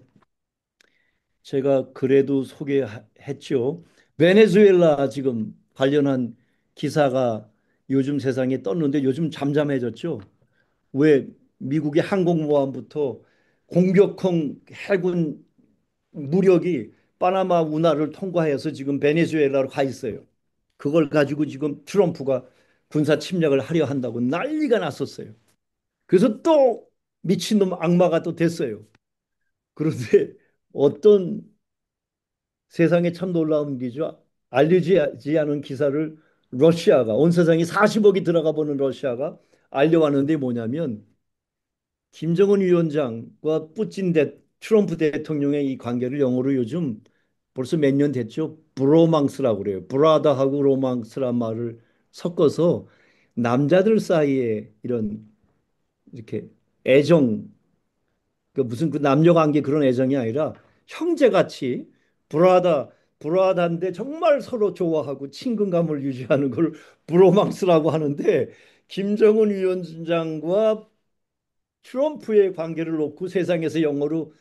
제가 그래도 소개했죠. 베네수엘라 지금 관련한 기사가 요즘 세상에 떴는데 요즘 잠잠해졌죠. 왜 미국의 항공모함부터 공격형 해군 무력이 파나마 운하를 통과해서 지금 베네수엘라로 가 있어요. 그걸 가지고 지금 트럼프가 군사 침략을 하려 한다고 난리가 났었어요. 그래서 또 미친놈 악마가 또 됐어요. 그런데 어떤 세상에 참 놀라운 일이죠. 알려지지 않은 기사를 러시아가 온 세상이 40억이 들어가 보는 러시아가 알려왔는데 뭐냐면 김정은 위원장과 트럼프 대통령의 이 관계를 영어로 요즘 벌써 몇 년 됐죠. 브로망스라고 그래요. 브라더하고 로망스란 말을 섞어서 남자들 사이에 이런 이렇게 애정 그 무슨 그 남녀 관계 그런 애정이 아니라 형제같이 브라더 브라더인데 정말 서로 좋아하고 친근감을 유지하는 걸 브로망스라고 하는데 김정은 위원장과 트럼프의 관계를 놓고 세상에서 영어로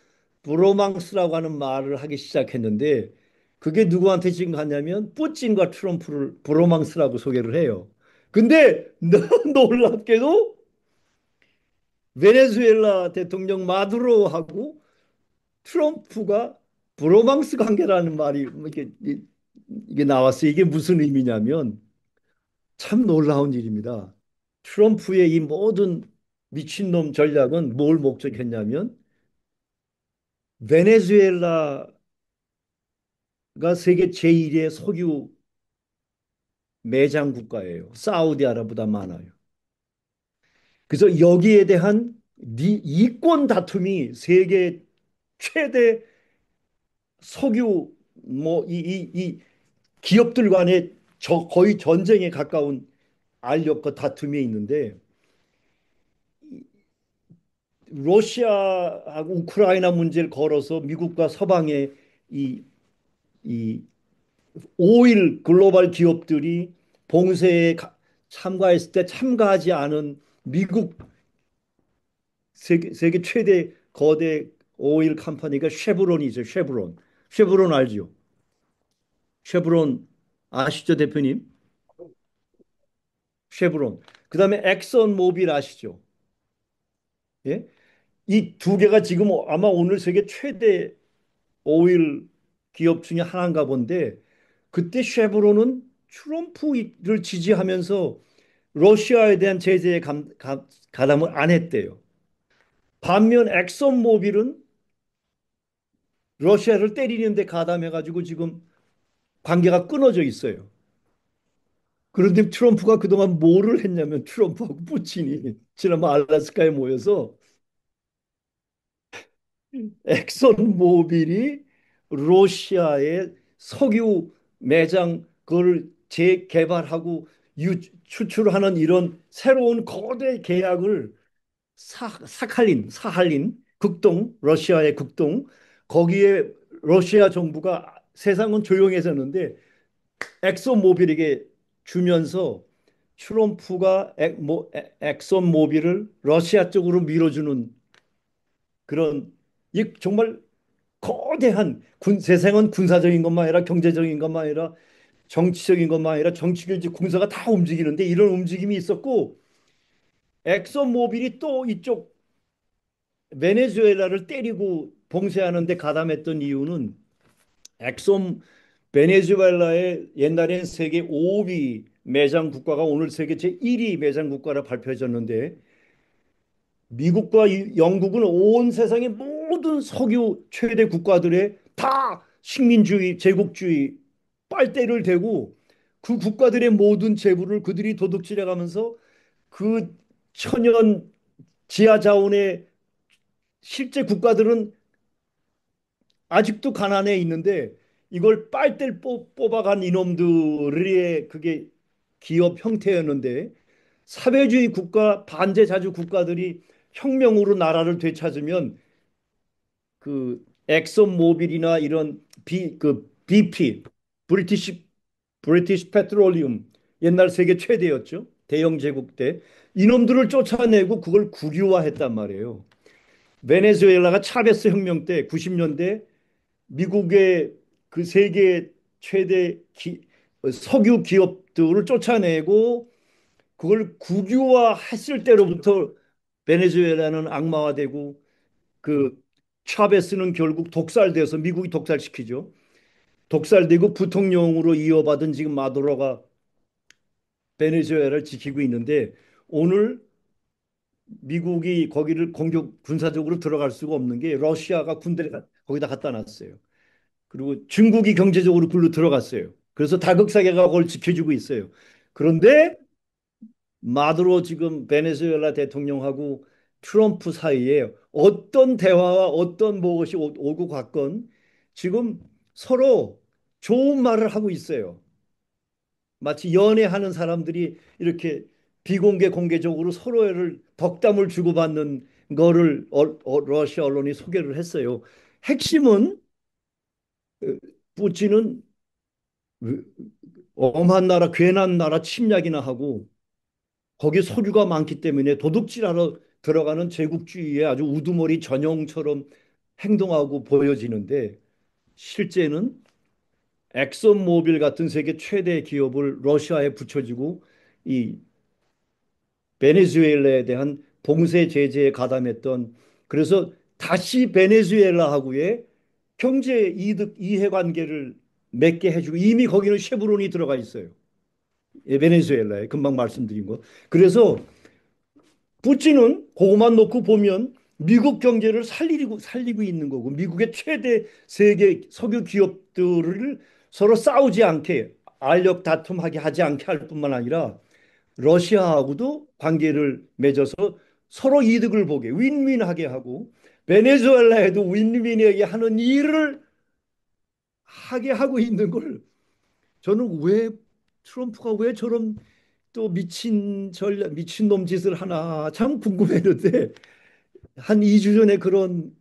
브로망스라고 하는 말을 하기 시작했는데 그게 누구한테 지금 갔냐면 푸틴과 트럼프를 브로망스라고 소개를 해요. 근데 놀랍게도 베네수엘라 대통령 마두로하고 트럼프가 브로망스 관계라는 말이 뭐 이게 나왔어요. 이게 무슨 의미냐면 참 놀라운 일입니다. 트럼프의 이 모든 미친놈 전략은 뭘 목적했냐면 베네수엘라가 세계 제1의 석유 매장 국가예요. 사우디아라비아보다 많아요. 그래서 여기에 대한 이권 다툼이 세계 최대 석유 뭐 이 기업들 간의 거의 전쟁에 가까운 알력과 다툼이 있는데 러시아하고 우크라이나 문제를 걸어서 미국과 서방의 이, 이 오일 글로벌 기업들이 봉쇄에 참가했을 때 참가하지 않은 미국 세계 최대 거대 오일 컴퍼니가 쉐브론이죠. 쉐브론. 쉐브론 알죠? 쉐브론 아시죠, 대표님? 쉐브론. 그다음에 엑선 모빌 아시죠? 예? 이 두 개가 지금 아마 오늘 세계 최대 오일 기업 중에 하나인가 본데 그때 쉐브론은 트럼프를 지지하면서 러시아에 대한 제재에 가담을 안 했대요. 반면 엑선 모빌은 러시아를 때리는데 가담해가지고 지금 관계가 끊어져 있어요. 그런데 트럼프가 그동안 뭐를 했냐면 트럼프하고 푸틴이 지난번 알래스카에 모여서 엑선 모빌이 러시아의 석유 매장 그걸 재개발하고 추출하는 이런 새로운 거대 계약을 사할린 극동 러시아의 극동 거기에 러시아 정부가 세상은 조용해졌는데 엑선 모빌에게 주면서 트럼프가 엑선 모빌을 러시아 쪽으로 밀어주는 그런 이 정말 거대한 세상은 군사적인 것만 아니라 경제적인 것만 아니라 정치적인 것만 아니라 정치, 경제, 군사가 다 움직이는데 이런 움직임이 있었고 엑선 모빌이 또 이쪽 베네수엘라를 때리고 봉쇄하는 데 가담했던 이유는 엑선 베네수엘라의 옛날엔 세계 5위 매장 국가가 오늘 세계 제1위 매장 국가라 발표해졌는데 미국과 영국은 온 세상의 모든 석유 최대 국가들의 다 식민주의, 제국주의 빨대를 대고 그 국가들의 모든 재물을 그들이 도둑질해 가면서 그 천연 지하 자원의 실제 국가들은 아직도 가난해 있는데 이걸 빨대를 뽑아간 이놈들의 그게 기업 형태였는데 사회주의 국가 반제자주 국가들이 혁명으로 나라를 되찾으면 그 엑선 모빌이나 이런 BP 브리티시 페트롤리움 옛날 세계 최대였죠. 대영 제국 때 이놈들을 쫓아내고 그걸 국유화했단 말이에요. 베네수엘라가 차베스 혁명 때 90년대 미국의 그 세계 최대 석유 기업들을 쫓아내고 그걸 국유화했을 때로부터 베네수엘라는 악마화되고 그 차베스는 결국 독살돼서 미국이 독살시키죠. 독살되고 부통령으로 이어받은 지금 마두로가 베네수엘라를 지키고 있는데 오늘 미국이 거기를 공격 군사적으로 들어갈 수가 없는 게 러시아가 군대를 거기다 갖다 놨어요. 그리고 중국이 경제적으로 글로 들어갔어요. 그래서 다극사계가 그걸 지켜주고 있어요. 그런데 마두로 지금 베네수엘라 대통령하고 트럼프 사이에 어떤 대화와 어떤 무엇이 오고 갔건 지금 서로 좋은 말을 하고 있어요. 마치 연애하는 사람들이 이렇게 비공개 공개적으로 서로를 덕담을 주고받는 거를 러시아 언론이 소개를 했어요. 핵심은 어, 푸틴은 엄한 나라, 괜한 나라 침략이나 하고 거기에 서류가 많기 때문에 도둑질하러 들어가는 제국주의의 아주 우두머리 전형처럼 행동하고 보여지는데 실제는 엑선모빌 같은 세계 최대 기업을 러시아에 붙여주고 이 베네수엘라에 대한 봉쇄 제재에 가담했던 그래서 다시 베네수엘라하고의 경제 이득 이해관계를 맺게 해주고 이미 거기는 쉐브론이 들어가 있어요. 예, 베네수엘라에 금방 말씀드린 거. 그래서 푸틴은 그것만 놓고 보면 미국 경제를 살리고 있는 거고 미국의 최대 세계 석유 기업들을 서로 싸우지 않게 알력 다툼하게 하지 않게 할 뿐만 아니라 러시아하고도 관계를 맺어서 서로 이득을 보게 윈윈하게 하고 베네수엘라에도 윈윈하게 하는 일을 하게 하고 있는 걸 저는 왜 트럼프가 왜 저런 또 미친 놈 짓을 하나 참 궁금했는데 한 2주 전에 그런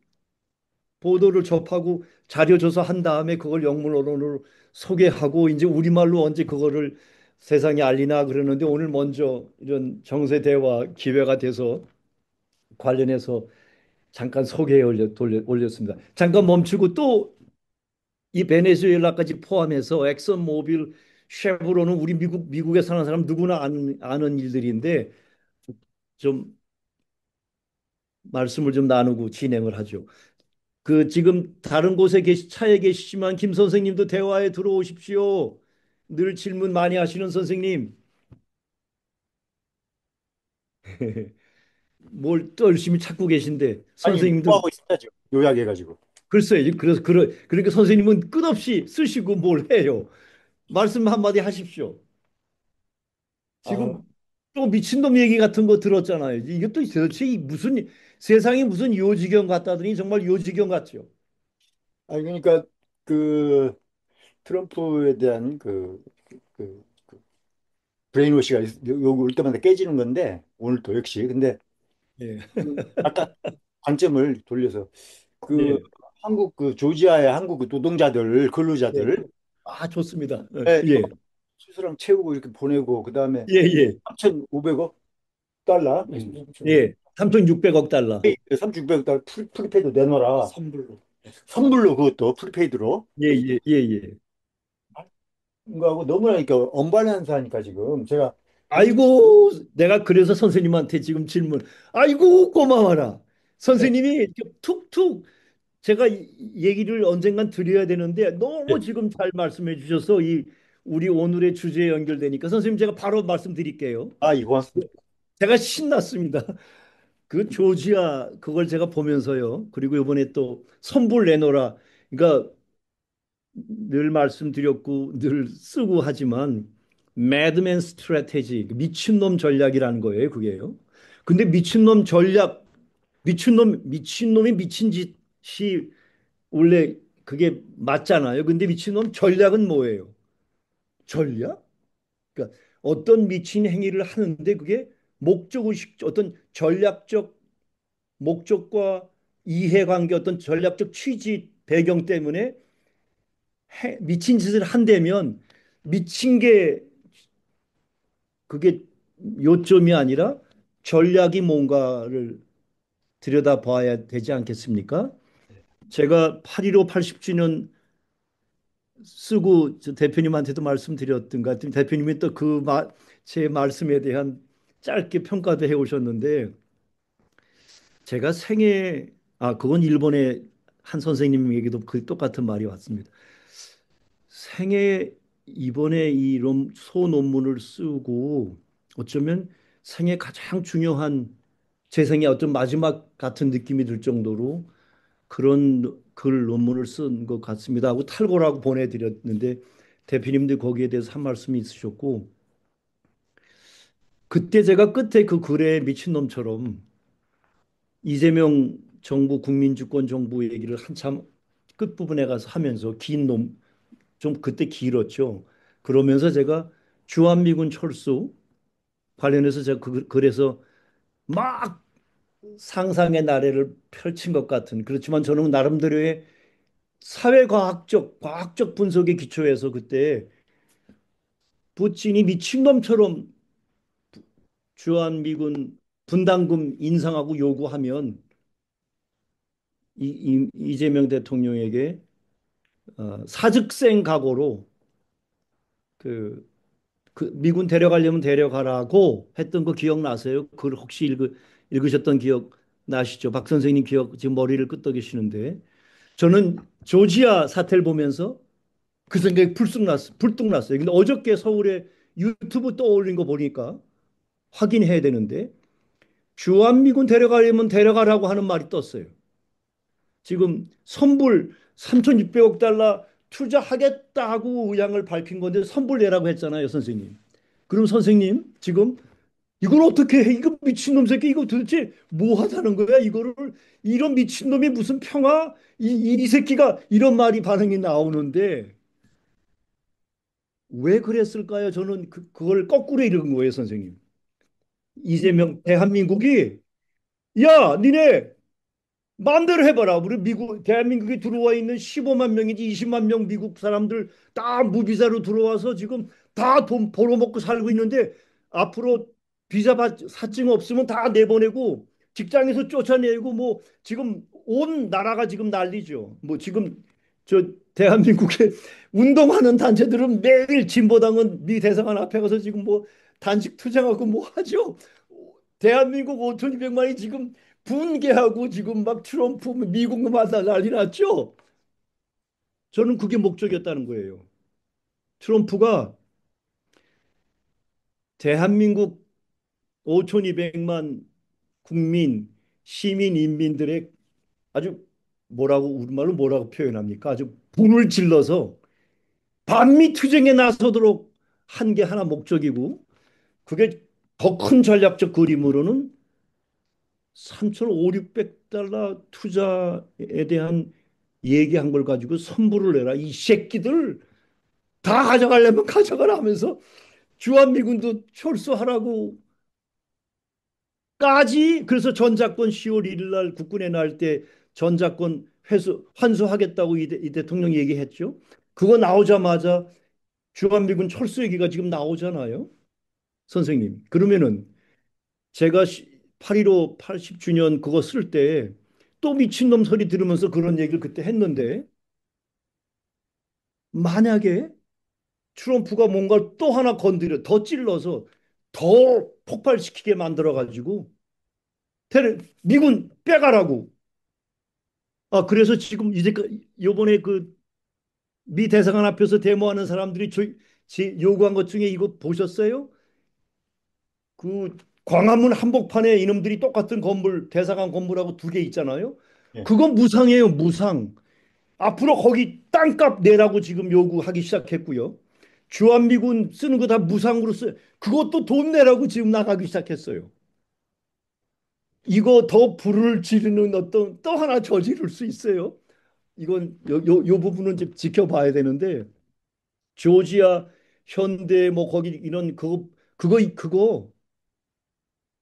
보도를 접하고 자료 조사한 다음에 그걸 영문 언어로 소개하고 이제 우리말로 언제 그거를 세상에 알리나 그러는데 오늘 먼저 이런 정세 대화 기회가 돼서 관련해서 잠깐 소개해 올렸습니다. 잠깐 멈추고 또 이 베네수엘라까지 포함해서 엑선 모빌 쉐브론은 우리 미국에 사는 사람 누구나 아는 일들인데 좀 말씀을 좀 나누고 진행을 하죠. 그 지금 다른 곳에 차에 계시지만 김 선생님도 대화에 들어오십시오. 늘 질문 많이 하시는 선생님. 뭘 또 열심히 찾고 계신데 아니, 선생님도 공부하고 있습니다, 지금. 요약해가지고. 글쎄요. 그래서 그러니까 선생님은 끝없이 쓰시고 뭘 해요. 말씀 한마디 하십시오. 아, 지금 또 미친놈 얘기 같은 거 들었잖아요. 이게 또 도대체 무슨 세상이 무슨 요지경 같다더니 정말 요지경 같죠. 아니, 그러니까, 그, 트럼프에 대한 그 브레인워시가 요올 때마다 깨지는 건데, 오늘도 역시. 근데, 예. 아까 관점을 돌려서, 그, 예. 한국 조지아의 한국 노동자들, 예. 근로자들, 아, 좋습니다. 이거 예. 수수랑 채우고 이렇게 보내고, 그 다음에 예, 예. 3,500억 달러, 예. 3,600억 달러. 3,600억 달러 프리페이드 내놔라. 선불로 그것도 프리페이드로. 예, 예, 예, 예. 이거하고 너무나 이렇게 언밸런스하니까 지금 제가 아이고, 내가 그래서 선생님한테 지금 질문. 아이고, 고마워라. 네, 선생님이 이렇게 툭툭 제가 얘기를 언젠간 드려야 되는데 너무 네. 지금 잘 말씀해 주셔서 이 우리 오늘의 주제에 연결되니까 선생님 제가 바로 말씀드릴게요. 이 고맙습니다. 제가 신났습니다. 그 조지아 그걸 제가 보면서요. 그리고 이번에 또 선불 내놓으라. 그러니까 늘 말씀드렸고 늘 쓰고 하지만 매드맨 스트래테지 미친놈 전략이라는 거예요. 그게요. 근데 미친놈 전략 미친놈이 미친 짓이 원래 그게 맞잖아요. 근데 미친놈 전략은 뭐예요? 전략? 그러니까 어떤 미친 행위를 하는데 그게 목적의식 어떤 전략적 목적과 이해관계 어떤 전략적 취지 배경 때문에 미친 짓을 한다면 미친 게 그게 요점이 아니라 전략이 뭔가를 들여다봐야 되지 않겠습니까? 제가 8.15 80주년 쓰고 저 대표님한테도 말씀드렸던 것 같은 대표님이 또 제 말씀에 대한 짧게 평가도 해 오셨는데 제가 그건 일본의 한 선생님에게도 그 똑같은 말이 왔습니다. 생애 이번에 이 소논문을 쓰고 어쩌면 생애 가장 중요한 제 생애 어떤 마지막 같은 느낌이 들 정도로 그런 글 논문을 쓴 것 같습니다 하고 탈고라고 보내드렸는데 대표님도 거기에 대해서 한 말씀이 있으셨고 그때 제가 끝에 그 글에 미친놈처럼 이재명 정부 국민주권 정부 얘기를 한참 끝부분에 가서 하면서 좀 그때 길었죠. 그러면서 제가 주한미군 철수 관련해서 제가 그래서 막 상상의 나래를 펼친 것 같은 그렇지만 저는 나름대로의 과학적 분석에 기초해서 그때 푸틴이 미친놈처럼 주한미군 분담금 인상하고 요구하면 이재명 대통령에게 사직생 각오로 그, 그 미군 데려가려면 데려가라고 했던 거 기억나세요? 그걸 혹시 읽으셨던 기억 나시죠? 박 선생님 기억 지금 머리를 끄덕이시는데 저는 조지아 사태를 보면서 그 생각이 불뚝 났어요. 근데 어저께 서울에 유튜브 떠올린 거 보니까 확인해야 되는데 주한미군 데려가려면 데려가라고 하는 말이 떴어요. 지금 선불 3,600억 달러 투자하겠다고 의향을 밝힌 건데 선불 내라고 했잖아요, 선생님. 그럼 선생님, 지금 이걸 어떻게 해? 이거 미친놈 새끼 이거 도대체 뭐 하자는 거야? 이거를 이런 미친놈이 무슨 평화? 이 새끼가 이런 말이 반응이 나오는데 왜 그랬을까요? 저는 그걸 거꾸로 읽은 거예요, 선생님. 이재명 대한민국이 야, 니네 마음대로 해봐라. 우리 미국, 대한민국에 들어와 있는 15만 명이지 20만 명 미국 사람들 다 무비자로 들어와서 지금 다 돈 벌어먹고 살고 있는데 앞으로 사증 없으면 다 내보내고 직장에서 쫓아내고 뭐 지금 온 나라가 지금 난리죠. 뭐 지금 저 대한민국에 운동하는 단체들은 매일 진보당은 미 대사관 앞에 가서 지금 뭐 단식 투쟁하고 뭐 하죠. 대한민국 5,200만이 지금 분개하고 지금 막 트럼프 미국만 난리 났죠. 저는 그게 목적이었다는 거예요. 트럼프가 대한민국 5,200만 국민, 시민, 인민들의 아주 뭐라고 우리말로 뭐라고 표현합니까? 아주 분을 질러서 반미 투쟁에 나서도록 한 게 하나 목적이고 그게 더 큰 전략적 그림으로는 3,500달러 투자에 대한 얘기한 걸 가지고 선물을 내라. 이 새끼들 다 가져가려면 가져가라 하면서 주한미군도 철수하라고 까지 그래서 전작권 10월 1일 날 국군에 나올 때 전작권 환수하겠다고 이 대통령이 얘기했죠. 그거 나오자마자 주한미군 철수 얘기가 지금 나오잖아요. 선생님. 그러면은 제가 8.15 80주년 그거 쓸 때 또 미친놈 소리 들으면서 그런 얘기를 그때 했는데 만약에 트럼프가 뭔가 또 하나 건드려 더 찔러서 더 폭발시키게 만들어 가지고 미군 빼가라고. 아 그래서 지금 이제 요번에 그 미 대사관 앞에서 데모하는 사람들이 요구한 것 중에 이거 보셨어요? 그 광화문 한복판에 이놈들이 똑같은 건물 대사관 건물하고 두 개 있잖아요. 예. 그건 무상이에요, 무상. 앞으로 거기 땅값 내라고 지금 요구하기 시작했고요. 주한미군 쓰는 거 다 무상으로 써요. 그것도 돈 내라고 지금 나가기 시작했어요. 이거 더 불을 지르는 어떤 또 하나 저지를 수 있어요. 이건 요 부분은 좀 지켜봐야 되는데 조지아 현대 뭐 거기 이런 그거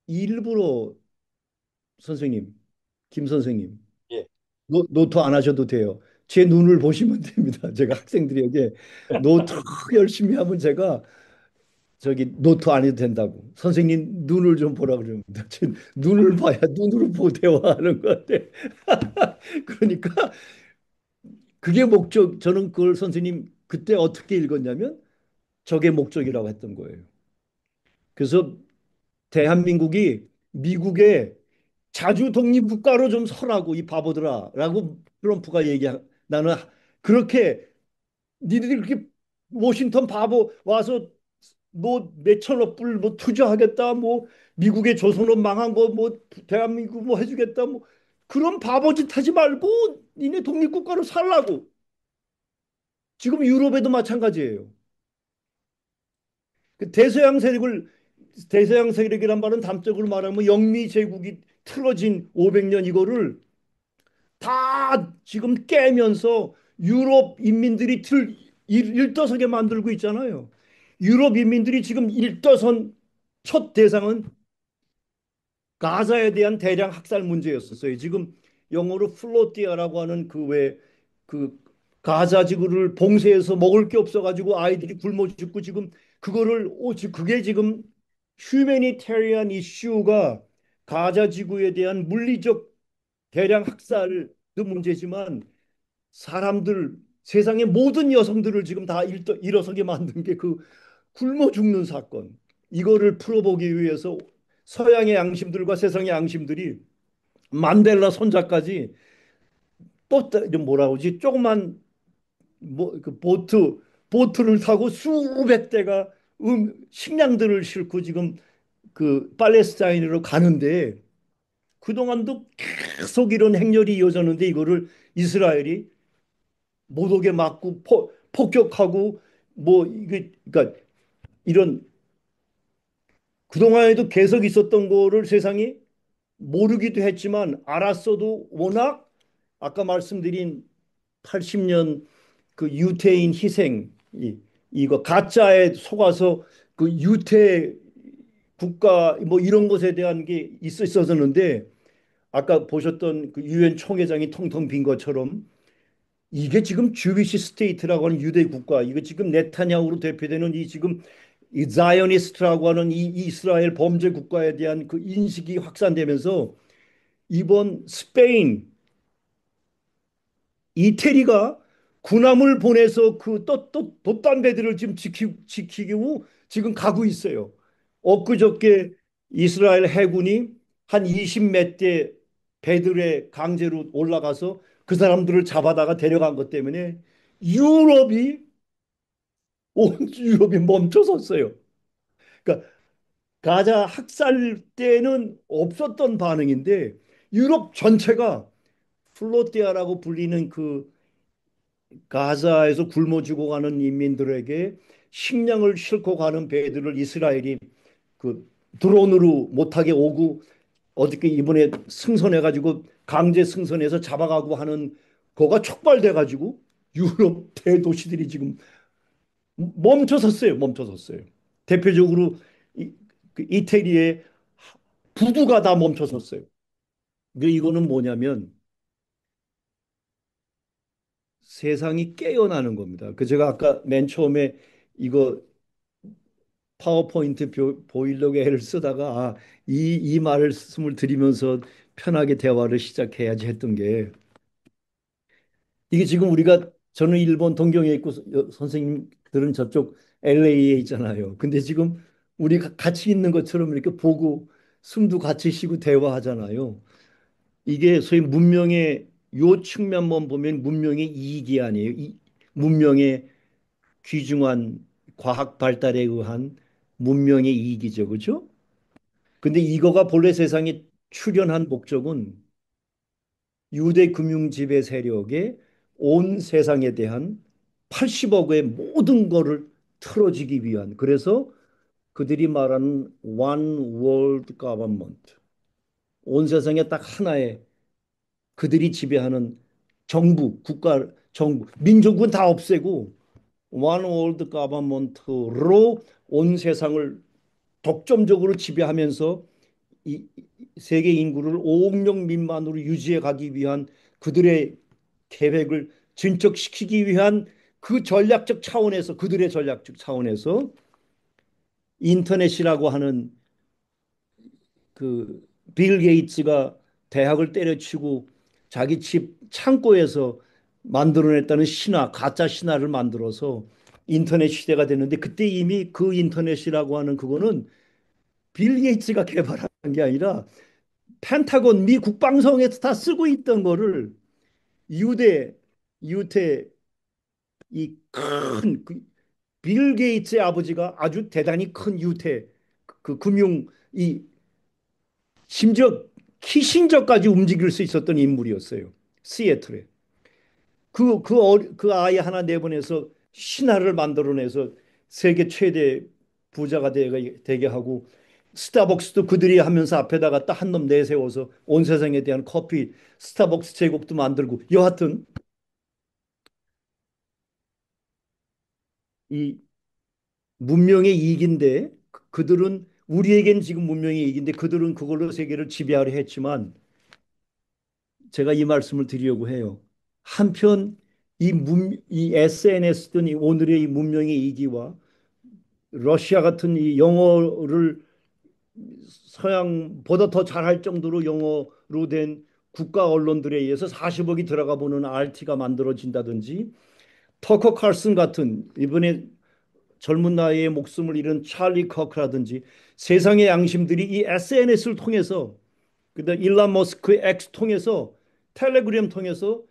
일부러 선생님 김 선생님 예. 노트 안 하셔도 돼요. 제 눈을 보시면 됩니다. 제가 학생들에게 노트 열심히 하면 제가 저기 노트 안 해도 된다고. 선생님 눈을 좀 보라 그럽니다. 제 눈을 봐야 눈으로 보고 대화하는 것 같아. 그러니까 그게 목적. 저는 그걸 선생님 그때 어떻게 읽었냐면 저게 목적이라고 했던 거예요. 그래서 대한민국이 미국의 자주 독립국가로 좀 서라고 이 바보들아라고 트럼프가 나는 그렇게 니들이 그렇게 워싱턴 바보 와서 뭐 몇천억 불 뭐 투자하겠다 뭐 미국의 조선업 망한 거 뭐 대한민국 뭐 해주겠다 뭐 그런 바보짓 하지 말고 니네 독립국가로 살라고. 지금 유럽에도 마찬가지예요. 그 대서양 세력이란 말은 담적으로 말하면 영미 제국이 틀어진 500년 이거를 다 지금 깨면서 유럽 인민들이 일더서게 만들고 있잖아요. 유럽 인민들이 지금 일더선 첫 대상은 가자에 대한 대량 학살 문제였었어요. 지금 영어로 플로티아라고 하는 그 왜 그 가자 지구를 봉쇄해서 먹을 게 없어가지고 아이들이 굶어 죽고 지금 그게 지금 휴메니테리안 이슈가 가자 지구에 대한 물리적 대량 학살도 문제지만 사람들 세상의 모든 여성들을 지금 다 일어서게 만든 게 그 굶어 죽는 사건. 이거를 풀어보기 위해서 서양의 양심들과 세상의 양심들이 만델라 손자까지 또 뭐라고 하지? 조그만 뭐그 보트를 타고 수백 대가 식량들을 싣고 지금 그 팔레스타인으로 가는데 그동안도 계속 이런 행렬이 이어졌는데 이거를 이스라엘이 못 오게 막고 폭격하고 뭐 이게 그러니까 이런 그동안에도 계속 있었던 거를 세상이 모르기도 했지만 알았어도 워낙 아까 말씀드린 80년 그 유태인 희생 이거 가짜에 속아서 그 유태 국가 뭐 이런 것에 대한 게 있었었는데 아까 보셨던 그 유엔 총회장이 텅텅 빈 것처럼 이게 지금 주비시 스테이트라고 하는 유대 국가 이거 지금 네타냐후로 대표되는 이 지금 이 자이오니스트라고 하는 이 이스라엘 범죄 국가에 대한 그 인식이 확산되면서 이번 스페인 이태리가 군함을 보내서 그 또 돛담배들을 지금 지키고 지금 가고 있어요. 엊그저께 이스라엘 해군이 한 20몇 대 배들에 강제로 올라가서 그 사람들을 잡아다가 데려간 것 때문에 유럽이 온 유럽이 멈춰섰어요. 그러니까 가자 학살 때는 없었던 반응인데 유럽 전체가 플로티아라고 불리는 그 가자에서 굶어 죽어가는 인민들에게 식량을 싣고 가는 배들을 이스라엘이 그 드론으로 못하게 오고 어저께 이번에 승선해가지고 강제 승선해서 잡아가고 하는 거가 촉발돼가지고 유럽 대도시들이 지금 멈춰섰어요. 멈춰섰어요. 대표적으로 그 이태리의 부두가 다 멈춰섰어요. 이거는 뭐냐면 세상이 깨어나는 겁니다. 그 제가 아까 맨 처음에 이거 파워포인트 보이려고 쓰다가 이 말씀을 드리면서 편하게 대화를 시작해야지 했던 게 이게 지금 우리가 저는 일본 동경에 있고 선생님들은 저쪽 LA에 있잖아요. 근데 지금 우리 같이 있는 것처럼 이렇게 보고 숨도 같이 쉬고 대화하잖아요. 이게 소위 문명의 요 측면만 보면 문명의 이익이 아니에요. 문명의 귀중한 과학 발달에 의한 문명의 이익이죠. 그렇죠? 근데 이거가 본래 세상에 출현한 목적은 유대 금융 지배 세력의 온 세상에 대한 80억의 모든 거를 틀어지기 위한 그래서 그들이 말하는 one world government 온 세상에 딱 하나의 그들이 지배하는 정부, 국가, 정부, 민족은 다 없애고 one world government로 온 세상을 독점적으로 지배하면서 이 세계 인구를 5억 명 미만으로 유지해 가기 위한 그들의 계획을 진척시키기 위한 그 전략적 차원에서 그들의 전략적 차원에서 인터넷이라고 하는 그 빌 게이츠가 대학을 때려치고 자기 집 창고에서 만들어냈다는 신화, 가짜 신화를 만들어서 인터넷 시대가 됐는데 그때 이미 그 인터넷이라고 하는 그거는 빌 게이츠가 개발한 게 아니라 펜타곤 미 국방성에서 다 쓰고 있던 거를 유대 유태 이큰빌 게이츠의 아버지가 아주 대단히 큰 유태 그 금융 이 심지어 키신저까지 움직일 수 있었던 인물이었어요. 시애틀에. 그 아이 하나 내보내서 신화를 만들어내서 세계 최대 부자가 되게 하고 스타벅스도 그들이 하면서 앞에다가 딱 한 놈 내세워서 온 세상에 대한 커피 스타벅스 제국도 만들고 여하튼 이 문명의 이익인데 그들은 우리에겐 지금 문명의 이익인데 그들은 그걸로 세계를 지배하려 했지만 제가 이 말씀을 드리려고 해요. 한편 이 SNS든 이 오늘의 이 문명의 이기와 러시아 같은 이 영어를 서양보다 더 잘할 정도로 영어로 된 국가 언론들에 의해서 40억이 들어가 보는 RT가 만들어진다든지 터커 칼슨 같은 이번에 젊은 나이에 목숨을 잃은 찰리 커크라든지 세상의 양심들이 이 SNS를 통해서 그다음 일론 머스크의 X 통해서 텔레그램 통해서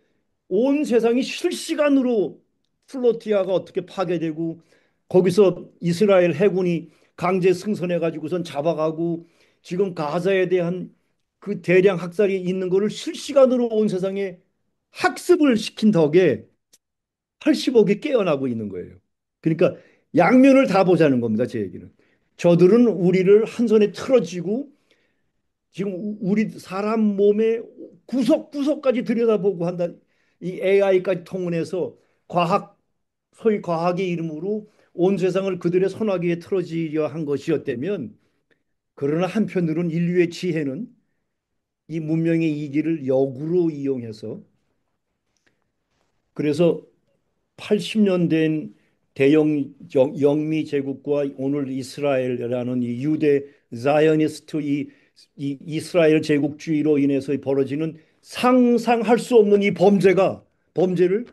온 세상이 실시간으로 플로티아가 어떻게 파괴되고 거기서 이스라엘 해군이 강제 승선해 가지고선 잡아가고 지금 가자에 대한 그 대량 학살이 있는 거를 실시간으로 온 세상에 학습을 시킨 덕에 80억이 깨어나고 있는 거예요. 그러니까 양면을 다 보자는 겁니다. 제 얘기는. 저들은 우리를 한 손에 틀어쥐고 지금 우리 사람 몸의 구석구석까지 들여다보고 한다. 이 AI까지 통운해서 과학, 소위 과학의 이름으로 온 세상을 그들의 손아귀에 틀어지려 한 것이었다면, 그러나 한편으로는 인류의 지혜는 이 문명의 이기를 역으로 이용해서, 그래서 80년 된 대영 영미 제국과 오늘 이스라엘이라는 이 유대 자이어니스트 이 이스라엘 제국주의로 인해서 벌어지는 상상할 수 없는 이 범죄를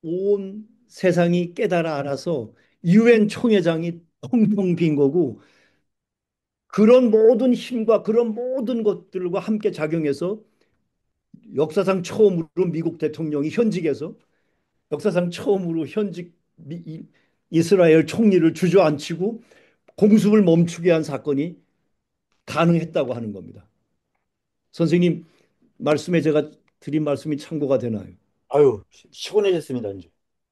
온 세상이 깨달아 알아서 유엔 총회장이 텅텅 빈 거고, 그런 모든 힘과 그런 모든 것들과 함께 작용해서 역사상 처음으로 미국 대통령이 현직에서 역사상 처음으로 현직 이스라엘 총리를 주저앉히고 공습을 멈추게 한 사건이 가능했다고 하는 겁니다. 선생님 말씀에 제가 드린 말씀이 참고가 되나요? 아유, 시원해졌습니다, 이제.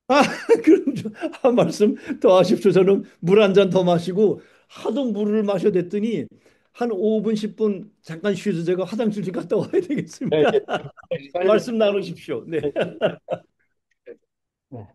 아, 그럼 한 말씀 더 하십시오. 저는 물 한 잔 더 마시고 하도 물을 마셔댔더니 한 5분, 10분 잠깐 쉬어서 제가 화장실 좀 갔다 와야 네, 되겠습니다. 네. 빨리. 말씀 나누십시오. 네. 네.